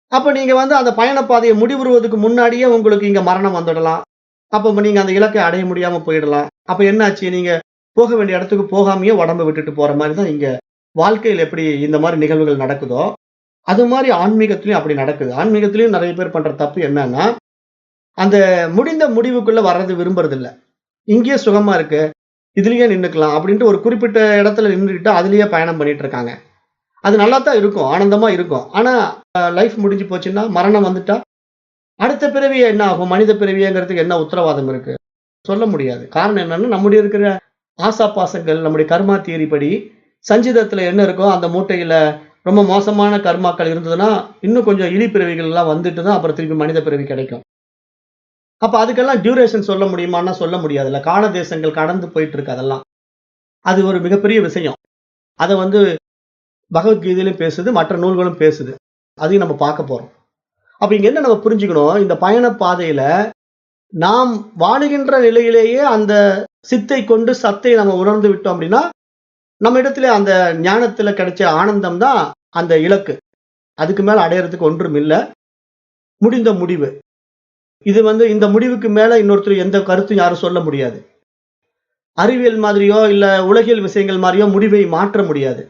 அப்ப நீங்க அந்த பயணப்பாதையை முடிவுறுவதற்கு முன்னாடியே உங்களுக்கு இங்க மரணம் வந்துடலாம். அப்ப நீங்க அந்த இலக்கை அடைய முடியாம போயிடலாம். அப்ப என்னாச்சு? நீங்க போக வேண்டிய இடத்துக்கு போகாமயே உடம்ப விட்டுட்டு போற மாதிரி தான் இங்க வாழ்க்கையில் எப்படி இந்த மாதிரி நிகழ்வுகள் நடக்குதோ, அது மாதிரி ஆன்மீகத்திலயும் அப்படி நடக்குது. ஆன்மீகத்திலயும் நிறைய பேர் பண்ற தப்பு என்னன்னா, அந்த முடிந்த முடிவுக்குள்ள வர்றது விரும்புறது இல்ல. இங்கேயே சுகமா இருக்கு. இதுலயே நின்னுக்கலாம் அப்படின்ட்டு ஒரு குறிப்பிட்ட இடத்துல நின்னுகிட்டு அதுலயே பயணம் பண்ணிட்டு இருக்காங்க. அது நல்லா தான் இருக்கும். ஆனந்தமா இருக்கும். ஆனா லைஃப் முடிஞ்சு போச்சுன்னா, மரணம் வந்துட்டா, அடுத்த பிறவி என்ன ஆகும்? மனித பிறவிங்கிறதுக்கு என்ன உத்தரவாதம் இருக்கு? சொல்ல முடியாது. காரணம் என்னன்னா, நம்முடைய இருக்கிற ஆசா பாசங்கள், நம்முடைய கர்மா தியரி படி சஞ்சிதத்துல என்ன இருக்கோ அந்த மூட்டையில ரொம்ப மோசமான கர்மாக்கள் இருந்ததுன்னா, இன்னும் கொஞ்சம் இழி பிறவிகள் எல்லாம் வந்துட்டு தான் அப்புறம் திருப்பி மனித பிறவி கிடைக்கும். அப்ப அதுக்கெல்லாம் டியூரேஷன் சொல்ல முடியுமான்னா சொல்ல முடியாதுல்ல. கால தேசங்கள் கடந்து போயிட்டு இருக்கு அதெல்லாம். அது ஒரு மிகப்பெரிய விஷயம். அத பகவத்கீதையிலும் பேசுது, மற்ற நூல்களும் பேசுது. அதையும் நம்ம பார்க்க போறோம். அப்ப இங்க என்ன நம்ம புரிஞ்சுக்கணும்? இந்த பயண பாதையில நாம் வாழுகின்ற நிலையிலேயே அந்த சித்தை கொண்டு சத்தை நம்ம உணர்ந்து விட்டோம் அப்படின்னா, நம்ம இடத்துல அந்த ஞானத்துல கிடைச்ச ஆனந்தம் தான் அந்த இலக்கு. அதுக்கு மேல அடையறதுக்கு ஒன்றும் இல்ல. முடிந்த முடிவு. இது இந்த முடிவுக்கு மேல இன்னொருத்தர் எந்த கருத்தும் யாரும் சொல்ல முடியாது. அறிவியல் மாதிரியோ, இல்ல உலகியல் விஷயங்கள் மாதிரியோ முடிவை மாற்ற முடியாது.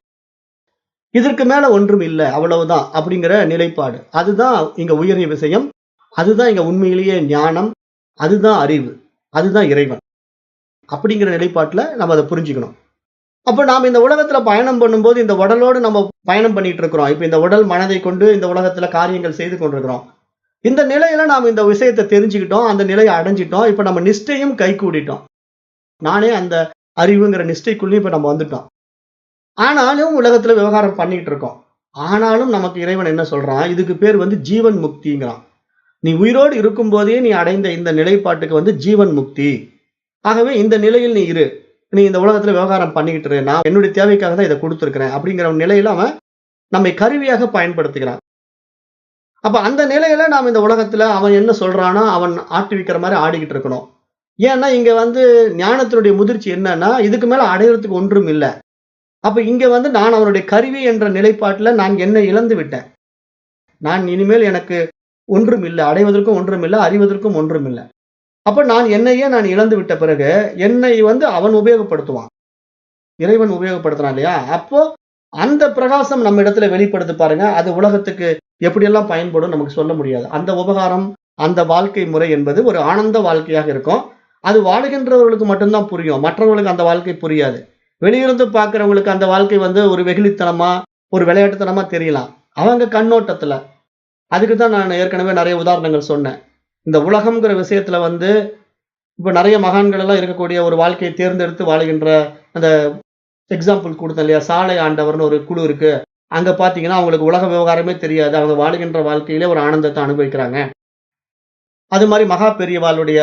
இதற்கு மேல ஒன்றும் இல்ல. அவ்வளவுதான் அப்படிங்கிற நிலைப்பாடு. அதுதான் இங்க உயரிய விஷயம். அதுதான் இங்க உண்மையிலேயே ஞானம். அதுதான் அறிவு. அதுதான் இறைவன். அப்படிங்கிற நிலைப்பாட்டுல நம்ம அத புரிஞ்சுக்கணும். அப்ப நாம இந்த உலகத்துல பயணம் பண்ணும்போது, இந்த உடலோடு நம்ம பயணம் பண்ணிட்டு இருக்கிறோம். இப்ப இந்த உடல் மனதை கொண்டு இந்த உலகத்துல காரியங்கள் செய்து கொண்டிருக்கிறோம். இந்த நிலையில நாம இந்த விஷயத்தை தெரிஞ்சுக்கிட்டோம். அந்த நிலையை அடைஞ்சிட்டோம். இப்ப நம்ம நிஷ்டையும் கைகூடிட்டோம். நானே அந்த அறிவுங்கிற நிஷ்டைக்குள்ளேயும் இப்ப நம்ம வந்துட்டோம். ஆனாலும் உலகத்துல விவகாரம் பண்ணிட்டு இருக்கோம். ஆனாலும் நமக்கு இறைவன் என்ன சொல்றான்? இதுக்கு பேர் ஜீவன் முக்திங்கிறான். நீ உயிரோடு இருக்கும்போதே நீ அடைந்த இந்த நிலைப்பாட்டுக்கு ஜீவன் முக்தி. ஆகவே இந்த நிலையில் நீ இரு. நீ இந்த உலகத்துல விவகாரம் பண்ணிக்கிட்டு இரு. நான் என்னுடைய தேவைக்காக தான் இதை கொடுத்திருக்கிறேன் அப்படிங்கிற நிலையில அவன் நம்மை கருவியாக பயன்படுத்துகிறான். அப்ப அந்த நிலையில நாம் இந்த உலகத்துல அவன் என்ன சொல்றானோ அவன் ஆட்டுவிக்கிற மாதிரி ஆடிக்கிட்டு இருக்கணும். ஏன்னா இங்க ஞானத்தினுடைய முதிர்ச்சி என்னன்னா, இதுக்கு மேல அடையறதுக்கு ஒன்றும் இல்ல. அப்ப இங்க நான் அவனுடைய கருவி என்ற நிலைப்பாட்டுல நான் என்னை இழந்து விட்டேன். நான் இனிமேல் எனக்கு ஒன்றும் இல்ல. அடைவதற்கும் ஒன்றும் இல்ல. அறிவதற்கும் ஒன்றும் இல்ல. அப்ப நான் என்னையே நான் இழந்து விட்ட பிறகு என்னை அவன் உபயோகப்படுத்துவான். இறைவன் உபயோகப்படுத்துறான் இல்லையா? அப்போ அந்த பிரகாசம் நம்ம இடத்துல வெளிப்படுத்து பாருங்க. அது உலகத்துக்கு எப்படியெல்லாம் பயன்படும் நமக்கு சொல்ல முடியாது. அந்த உபகாரம் அந்த வாழ்க்கை முறை என்பது ஒரு ஆனந்த வாழ்க்கையாக இருக்கும். அது வாழுகின்றவர்களுக்கு மட்டும்தான் புரியும். மற்றவர்களுக்கு அந்த வாழ்க்கை புரியாது. வெளியிருந்து பார்க்கிறவங்களுக்கு அந்த வாழ்க்கை வந்து ஒரு வெகுளித்தனமா, ஒரு விளையாட்டுத்தனமா தெரியலாம். அவங்க கண்ணோட்டத்துல. அதுக்கு தான் நான் ஏற்கனவே நெறைய உதாரணங்கள் சொன்னேன். இந்த உலகம்ங்கிற விஷயத்துல வந்து இப்ப நெறைய மகான்கள் எல்லாம் இருக்கக்கூடிய ஒரு வாழ்க்கையை தேர்ந்தெடுத்து வாழுகின்ற அந்த எக்ஸாம்பிள் குடுத்தேன் இல்லையா? சாலை ஆண்டவர்ன்னு ஒரு குழு இருக்கு. அங்க பார்த்தீங்கன்னா, அவங்களுக்கு உலக விவகாரமே தெரியாது. அவங்க வாழுகின்ற வாழ்க்கையிலே ஒரு ஆனந்தத்த அனுபவிக்கிறாங்க. அது மாரி மகா பெரியவாளுடைய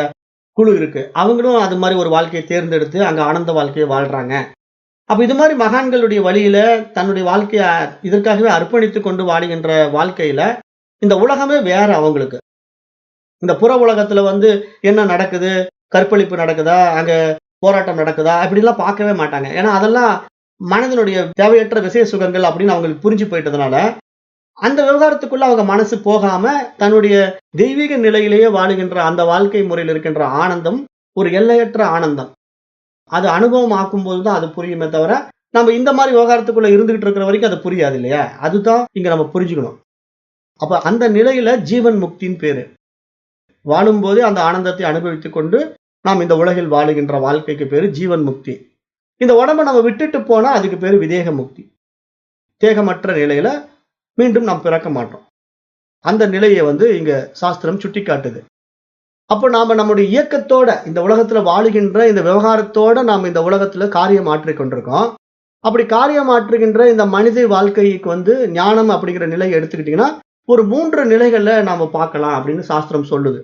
குழு இருக்கு. அவங்களும் அது மாரி ஒரு வாழ்க்கைய தேர்ந்தெடுத்து அங்க ஆனந்த வாழ்க்கைய வாழ்றாங்க. அப்ப இது மாரி மகான்களுடைய வழியில தன்னுடைய வாழ்க்கைய இதற்காகவே அர்ப்பணித்துக் கொண்டு வாழுகின்ற வாழ்க்கையில, இந்த உலகமே வேற அவங்களுக்கு. இந்த புற உலகத்துல வந்து என்ன நடக்குது? கற்பழிப்பு நடக்குதா? அங்க போராட்டம் நடக்குதா? அப்படிலாம் பார்க்கவே மாட்டாங்க. ஏன்னா, அதெல்லாம் மனதினுடைய தேவையற்ற விஷய சுகங்கள் அப்படின்னு அவங்களுக்கு புரிஞ்சு போயிட்டதுனால, அந்த விவகாரத்துக்குள்ள அவங்க மனசு போகாம, தன்னுடைய தெய்வீக நிலையிலேயே வாழுகின்ற அந்த வாழ்க்கை முறையில் இருக்கின்ற ஆனந்தம், ஒரு எல்லையற்ற ஆனந்தம். அது அனுபவம் ஆக்கும்போது தான் அது புரியுமே தவிர, நம்ம இந்த மாரி விவகாரத்துக்குள்ள இருந்துகிட்டு இருக்கிற வரைக்கும் அது புரியாது இல்லையா? அதுதான் இங்க நம்ம புரிஞ்சுக்கணும். அப்ப அந்த நிலையில ஜீவன் முக்தின்னு பேரு. வாழும்போதே அந்த ஆனந்தத்தை அனுபவித்துக் கொண்டு, நாம் இந்த உலகில் வாழுகின்ற வாழ்க்கைக்கு பேரு ஜீவன் முக்தி. இந்த உடம்ப நம்ம விட்டுட்டு போனா அதுக்கு பேரு விதேக முக்தி. தேகமற்ற நிலையில மீண்டும் நாம் பிறக்க மாட்டோம். அந்த நிலைய வந்து இங்க சாஸ்திரம் சுட்டிக்காட்டுது. அப்ப நாம நம்முடைய இயக்கத்தோட இந்த உலகத்துல வாழுகின்ற இந்த விவகாரத்தோட நாம் இந்த உலகத்துல காரியம் ஆற்றிக் கொண்டிருக்கோம். அப்படி காரியம் ஆற்றுகின்ற இந்த மனித வாழ்க்கைக்கு வந்து ஞானம் அப்படிங்கிற நிலைய எடுத்துக்கிட்டீங்கன்னா, ஒரு 3 நிலைகள்ல நாம பார்க்கலாம் அப்படின்னு சாஸ்திரம் சொல்லுது.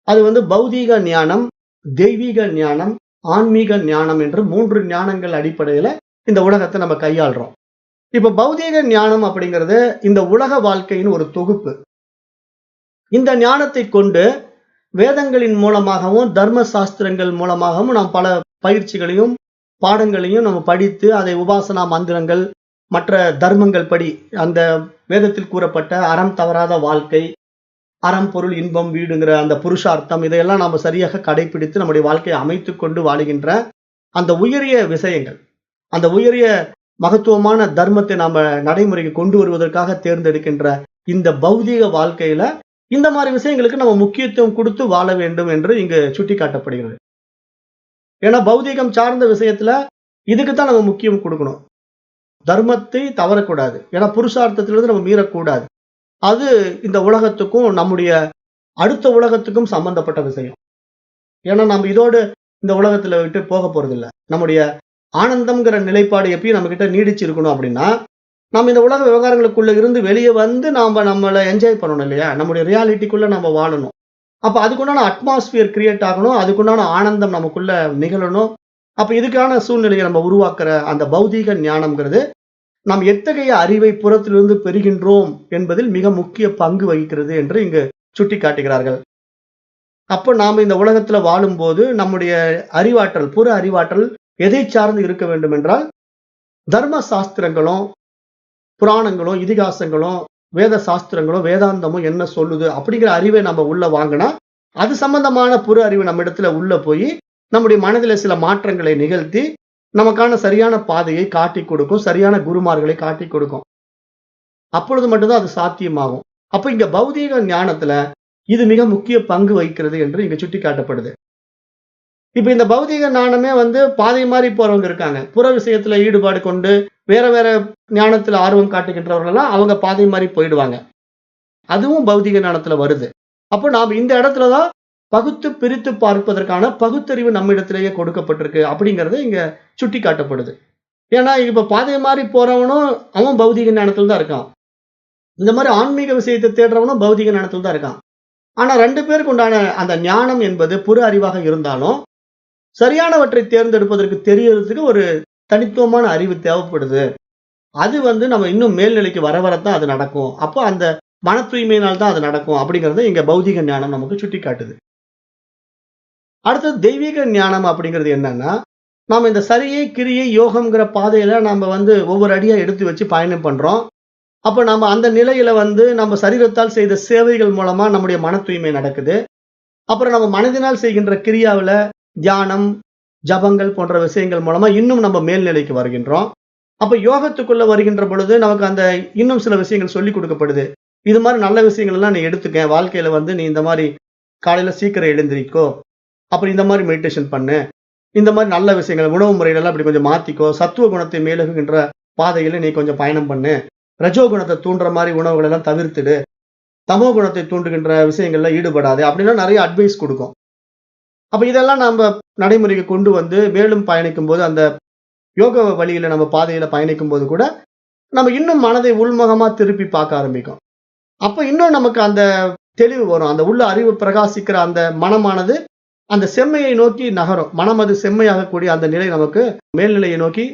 அது வந்து பௌதீக ஞானம், தெய்வீக ஞானம், ஆன்மீக ஞானம் என்று 3 ஞானங்கள் அடிப்படையில இந்த உலகத்த நம்ம கையாள்றோம். இப்ப பௌதீக ஞானம் அப்படிங்கிறது இந்த உலக வாழ்க்கையின் ஒரு தொகுப்பு. இந்த ஞானத்தை கொண்டு வேதங்களின் மூலமாகவும், தர்ம சாஸ்திரங்கள் மூலமாகவும் நாம் பல பயிற்சிகளையும், பாடங்களையும் நம்ம படித்து, அதை உபாசனா மந்திரங்கள், மற்ற தர்மங்கள் படி அந்த வேதத்தில் கூறப்பட்ட அறம் தவறாத வாழ்க்கை, அறம், பொருள், இன்பம், வீடுங்கிற அந்த புருஷார்த்தம் இதையெல்லாம் நாம சரியாக கடைப்பிடித்து நம்முடைய வாழ்க்கையை அமைத்துக் கொண்டு வாழுகின்ற அந்த உயரிய விஷயங்கள், அந்த உயரிய மகத்துவமான தர்மத்தை நாம நடைமுறைக்கு கொண்டு வருவதற்காக தேர்ந்தெடுக்கின்ற இந்த பௌதீக வாழ்க்கையில இந்த மாரி விஷயங்களுக்கு நம்ம முக்கியத்துவம் குடுத்து வாழ வேண்டும் என்று இங்கு சுட்டிக்காட்டப்படுகிறது. ஏன்னா பௌதீகம் சார்ந்த விஷயத்துல இதுக்கு தான் நம்ம முக்கியம் குடுக்கணும். தர்மத்தை தவறக்கூடாது. ஏன்னா புருஷார்த்தத்திலிருந்து நம்ம மீறக்கூடாது. அது இந்த உலகத்துக்கும், நம்முடைய அடுத்த உலகத்துக்கும் சம்பந்தப்பட்ட விஷயம். ஏன்னா நம்ம இதோடு இந்த உலகத்துல விட்டு போக போறதில்ல. நம்முடைய ஆனந்தம்ங்கிற நிலைப்பாடு எப்பயும் நம்மகிட்ட நீடிச்சு இருக்கணும் அப்படின்னா, நம்ம இந்த உலக விவகாரங்களுக்குள்ள இருந்து வெளிய வந்து நாம நம்மள என்ஜாய் பண்ணணும் இல்லையா? நம்முடைய ரியாலிட்டிக்குள்ள நம்ம வாழணும். அப்ப அதுக்குண்டான அட்மாஸ்பியர் கிரியேட் ஆகணும். அதுக்குண்டான ஆனந்தம் நமக்குள்ள நிகழணும். அப்ப இதுக்கான சூழ்நிலையை நம்ம உருவாக்குற அந்த பௌதீக ஞானம்ங்கிறது, நாம் எத்தகைய அறிவை புறத்திலிருந்து பெறுகின்றோம் என்பதில் மிக முக்கிய பங்கு வகிக்கிறது என்று இங்கு சுட்டிக்காட்டுகிறார்கள். அப்ப நாம இந்த உலகத்துல வாழும்போது நம்முடைய அறிவாற்றல், புற அறிவாற்றல் எதை சார்ந்து இருக்க வேண்டும் என்றால், தர்ம சாஸ்திரங்களும், புராணங்களும், இதிகாசங்களும், வேத சாஸ்திரங்களும், வேதாந்தமும் என்ன சொல்லுது அப்படிங்கிற அறிவை நம்ம உள்ள வாங்குனா, அது சம்பந்தமான புற அறிவு நம்மிடத்துல உள்ள போய், நம்முடைய மனதில சில மாற்றங்களை நிகழ்த்தி, நமக்கான சரியான பாதையை காட்டிக் கொடுக்கும். சரியான குருமார்களை காட்டிக் கொடுக்கும். அப்பொழுது மட்டும் தான் அது சாத்தியமாகும். அப்ப இங்க பௌதீக ஞானத்துல இது மிக முக்கிய பங்கு வகிக்கிறது என்று இங்க சுட்டிக்காட்டப்படுது. இப்ப இந்த பௌதீக ஞானமே வந்து பாதை மாறி போறவங்க இருக்காங்க. புற விஷயத்துல ஈடுபாடு கொண்டு வேற வேற ஞானத்துல ஆர்வம் காட்டுகின்றவர்கள் எல்லாம் அவங்க பாதை மாறி போயிடுவாங்க. அதுவும் பௌதீக ஞானத்துல வருது. அப்ப நாம இந்த இடத்துல தான் பகுத்து பிரித்து பார்ப்பதற்கான பகுத்தறிவு நம்மிடத்திலேயே கொடுக்கப்பட்டிருக்கு அப்படிங்கிறது இங்க சுட்டிக்காட்டப்படுது. ஏன்னா இப்ப பாதை மாறி போறவனும் அவன் பௌதீக ஞானத்துல தான் இருக்கான். இந்த மாதிரி ஆன்மீக விஷயத்தை தேடுறவனும் பௌதீக ஞானத்துல தான் இருக்கான். ஆனா 2 பேருக்கு உண்டான அந்த ஞானம் என்பது புற அறிவாக இருந்தாலும், சரியானவற்றை தேர்ந்தெடுப்பதற்கு தெரியறதுக்கு ஒரு தனித்துவமான அறிவு தேவைப்படுது. அது வந்து நம்ம இன்னும் மேல்நிலைக்கு வர வரத்தான் அது நடக்கும். அப்போ அந்த மன தூய்மையினால் தான் அது நடக்கும் அப்படிங்கிறத இங்க பௌதீக ஞானம் நமக்கு சுட்டிக்காட்டுது. அடுத்தது தெய்வீக ஞானம் அப்படிங்கிறது என்னன்னா, நாம இந்த சரியை, கிரியை, யோகம்ங்கிற பாதையில நாம வந்து ஒவ்வொரு அடியா எடுத்து வச்சு பயணம் பண்றோம். அப்ப நம்ம அந்த நிலையில வந்து நம்ம சரீரத்தால் செய்த சேவைகள் மூலமா நம்முடைய மன தூய்மை நடக்குது. அப்புறம் நம்ம மனதினால் செய்கின்ற கிரியாவுல தியானம், ஜபங்கள் போன்ற விஷயங்கள் மூலமா இன்னும் நம்ம மேல்நிலைக்கு வருகின்றோம். அப்ப யோகத்துக்குள்ள வருகின்ற பொழுது நமக்கு அந்த இன்னும் சில விஷயங்கள் சொல்லிக் கொடுக்கப்படுது. இது மாதிரி நல்ல விஷயங்கள் எல்லாம் நீ எடுத்துக்க. வாழ்க்கையில வந்து நீ இந்த மாதிரி காலையில சீக்கிரம் எழுந்திரிக்கோ. அப்புறம் இந்த மாதிரி மெடிடேஷன் பண்ணு. இந்த மாதிரி நல்ல விஷயங்கள் உணவு முறையிலலாம் இப்படி கொஞ்சம் மாத்திக்கோ. சத்துவ குணத்தை மேலகுகின்ற பாதையில நீ கொஞ்சம் பயணம் பண்ணு. ரஜோ குணத்தை தூண்டுற மாதிரி உணவுகள் எல்லாம் தவிர்த்துடு. தமோ குணத்தை தூண்டுகின்ற விஷயங்கள்ல ஈடுபடாதே. அப்படின்லாம் நிறைய அட்வைஸ் குடுக்கும். அப்ப இதெல்லாம் நாம நடைமுறைக்கு கொண்டு வந்து மேலும் பயணிக்கும்போது, அந்த யோக வழியில நம்ம பாதையில பயணிக்கும்போது கூட, நம்ம இன்னும் மனதை உள்முகமா திருப்பி பார்க்க ஆரம்பிக்கும். அப்ப இன்னும் நமக்கு அந்த தெளிவு வரும். அந்த உள்ள அறிவு பிரகாசிக்கிற அந்த மனமானது, அந்த செம்மையை நோக்கி நகரும். மனம் அது செம்மையாகக்கூடிய அந்த நிலை நமக்கு மேல்நிலையை நோக்கி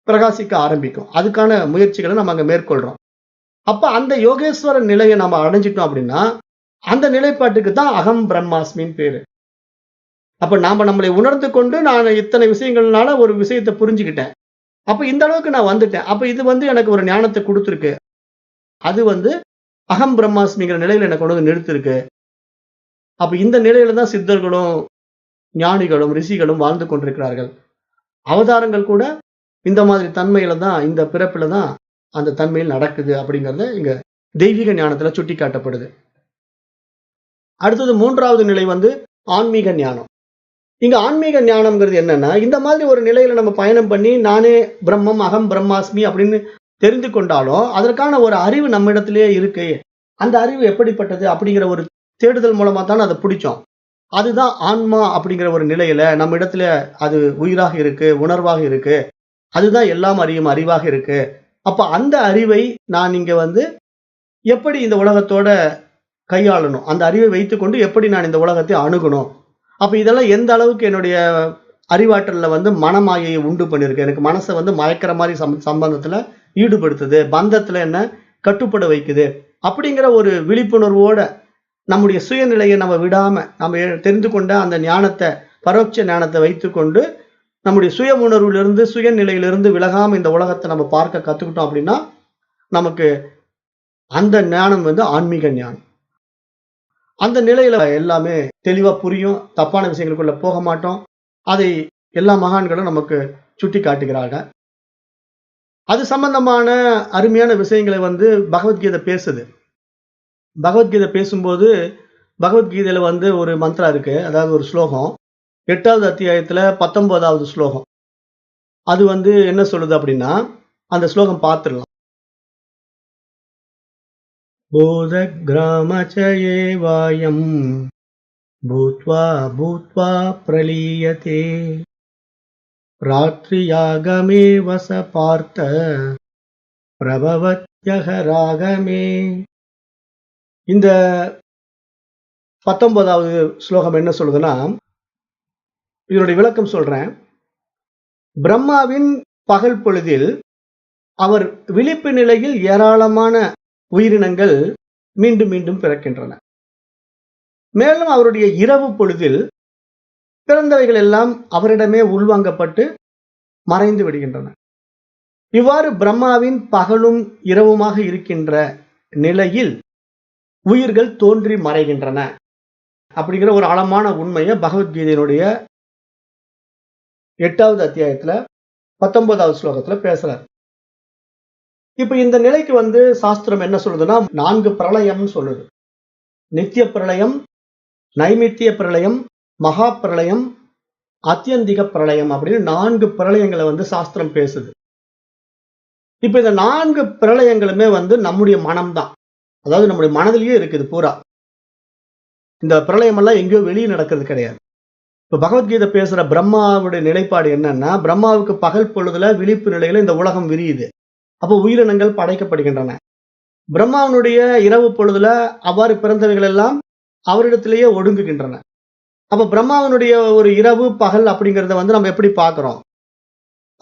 பிரகாசிக்க ஆரம்பிக்கும். அதுக்கான முயற்சிகள நம்ம அங்க மேற்கொள்றோம். அப்ப அந்த யோகேஸ்வர நிலைய நம்ம அடைஞ்சிட்டோம் அப்படின்னா, அந்த நிலைப்பாட்டுக்கு தான் அகம் பிரம்மாஸ்மின்னு பேரு. அப்ப நாம நம்மளை உணர்ந்து கொண்டு, நான் இத்தனை விஷயங்கள்னால ஒரு விஷயத்த புரிஞ்சுக்கிட்டேன். அப்ப இந்த அளவுக்கு நான் வந்துட்டேன். அப்ப இது வந்து எனக்கு ஒரு ஞானத்த குடுத்திருக்கு. அது வந்து அகம் பிரம்மாஸ்மிங்கிற நிலையில என்ன கொண்டு வந்து நிறுத்திருக்கு. அப்ப இந்த நிலையில தான் சித்தர்களும், ஞானிகளும், ரிஷிகளும் வாழ்ந்து கொண்டிருக்கிறார்கள். அவதாரங்கள் கூட இந்த மாதிரி தன்மையில தான், இந்த பிறப்பில தான் அந்த தன்மையில் நடக்குது அப்படிங்கிறத இங்க தெய்வீக ஞானத்துல சுட்டிக்காட்டப்படுது. அடுத்தது 3வது நிலை வந்து ஆன்மீக ஞானம். இங்க ஆன்மீக ஞானம்ங்கிறது என்னன்னா, இந்த மாதிரி ஒரு நிலையில நம்ம பயணம் பண்ணி, நானே பிரம்மம், அகம் பிரம்மாஸ்மி அப்படின்னு தெரிந்து கொண்டாலும், அதற்கான ஒரு அறிவு நம்மிடத்திலேயே இருக்கு. அந்த அறிவு எப்படிப்பட்டது அப்படிங்கிற ஒரு தேடுதல் மூலமா தானே அத பிடிச்சோம். அதுதான் ஆன்மா அப்படிங்கிற ஒரு நிலையில நம்மிடத்துல அது உயிராக இருக்கு, உணர்வாக இருக்கு. அதுதான் எல்லாம் அறியும் அறிவாக இருக்கு. அப்ப அந்த அறிவை நான் இங்க வந்து எப்படி இந்த உலகத்தோட கையாளணும்? அந்த அறிவை வைத்துக்கொண்டு எப்படி நான் இந்த உலகத்தை அணுகணும்? அப்ப இதெல்லாம் எந்த அளவுக்கு என்னுடைய அறிவாற்றல்ல வந்து மனமாயையை உண்டு பண்ணிருக்கு. எனக்கு மனச வந்து மயக்கிற மாரி சம்பந்தத்துல ஈடுபடுத்துது. பந்தத்துல என்ன கட்டுப்பட வைக்குது. அப்படிங்கிற ஒரு விழிப்புணர்வோட நம்முடைய சுயநிலையை நம்ம விடாம, நம்ம தெரிந்து கொண்ட அந்த ஞானத்த, பரோட்ச ஞானத்த வைத்துக்கொண்டு, நம்முடைய சுய உணர்விலிருந்து, சுயநிலையிலிருந்து விலகாம இந்த உலகத்த நம்ம பார்க்க கத்துக்கிட்டோம் அப்படின்னா, நமக்கு அந்த ஞானம் வந்து ஆன்மீக ஞானம். அந்த நிலையில எல்லாமே தெளிவா புரியும். தப்பான விஷயங்களுக்குள்ள போக மாட்டோம். அதை எல்லா மகான்களும் நமக்கு சுட்டிக் காட்டுகிறாங்க. அது சம்பந்தமான அருமையான விஷயங்களை வந்து பகவத்கீதை பேசுது. பகவத்கீதை பேசும்போது, பகவத்கீதையில வந்து ஒரு மந்த்ரா இருக்கு. அதாவது ஒரு ஸ்லோகம். 8வது அத்தியாயத்துல 19வது ஸ்லோகம். அது வந்து என்ன சொல்லுது அப்படின்னா, அந்த ஸ்லோகம் பார்த்துடலாம். போதக்ராமச்சயே வாயம் பூத்வா பூத்வா பிரலீயதே ராத்ரியாகமே வச பார்த்த பிரபவத்யகராகமே. இந்த 19வது ஸ்லோகம் என்ன சொல்லுதுன்னா, இதனுடைய விளக்கம் சொல்றேன். பிரம்மாவின் பகல் பொழுதில் அவர் விழிப்பு நிலையில் ஏராளமான உயிரினங்கள் மீண்டும் மீண்டும் பிறக்கின்றன. மேலும் அவருடைய இரவு பொழுதில் பிறந்தவைகள் எல்லாம் அவரிடமே உள்வாங்கப்பட்டு மறைந்து விடுகின்றன. இவ்வாறு பிரம்மாவின் பகலும் இரவுமாக இருக்கின்ற நிலையில் உயிர்கள் தோன்றி மறைகின்றன அப்படிங்கிற ஒரு ஆழமான உண்மையை பகவத்கீதையினுடைய 8வது அத்தியாயத்துல 19வது ஸ்லோகத்துல பேசுறார். இப்ப இந்த நிலைக்கு வந்து சாஸ்திரம் என்ன சொல்லுதுன்னா, 4 பிரளயம்னு சொல்லுது. நித்திய பிரளயம், நைமித்திய பிரளயம், மகா பிரளயம், அத்தியந்திக பிரளயம் அப்படின்னு 4 பிரளயங்களை வந்து சாஸ்திரம் பேசுது. இப்ப இந்த 4 பிரளயங்களுமே வந்து நம்முடைய மனம்தான். அதாவது நம்முடைய மனதிலேயே இருக்குது பூரா. இந்த பிரளயம் எல்லாம் எங்கேயோ வெளியே நடக்கிறது கிடையாது. இப்ப பகவத்கீதை பேசுற பிரம்மாவுடைய நிலைப்பாடு என்னன்னா, பிரம்மாவுக்கு பகல் பொழுதுல விழிப்பு நிலையில இந்த உலகம் விரியுது. அப்போ உயிரினங்கள் படைக்கப்படுகின்றன. பிரம்மாவனுடைய இரவு பொழுதுல அவ்வாறு பிறந்தவைகள் எல்லாம் அவரிடத்திலேயே ஒடுங்குகின்றன. அப்ப பிரம்மாவனுடைய ஒரு இரவு பகல் அப்படிங்கறத வந்து நம்ம எப்படி பார்க்கிறோம்?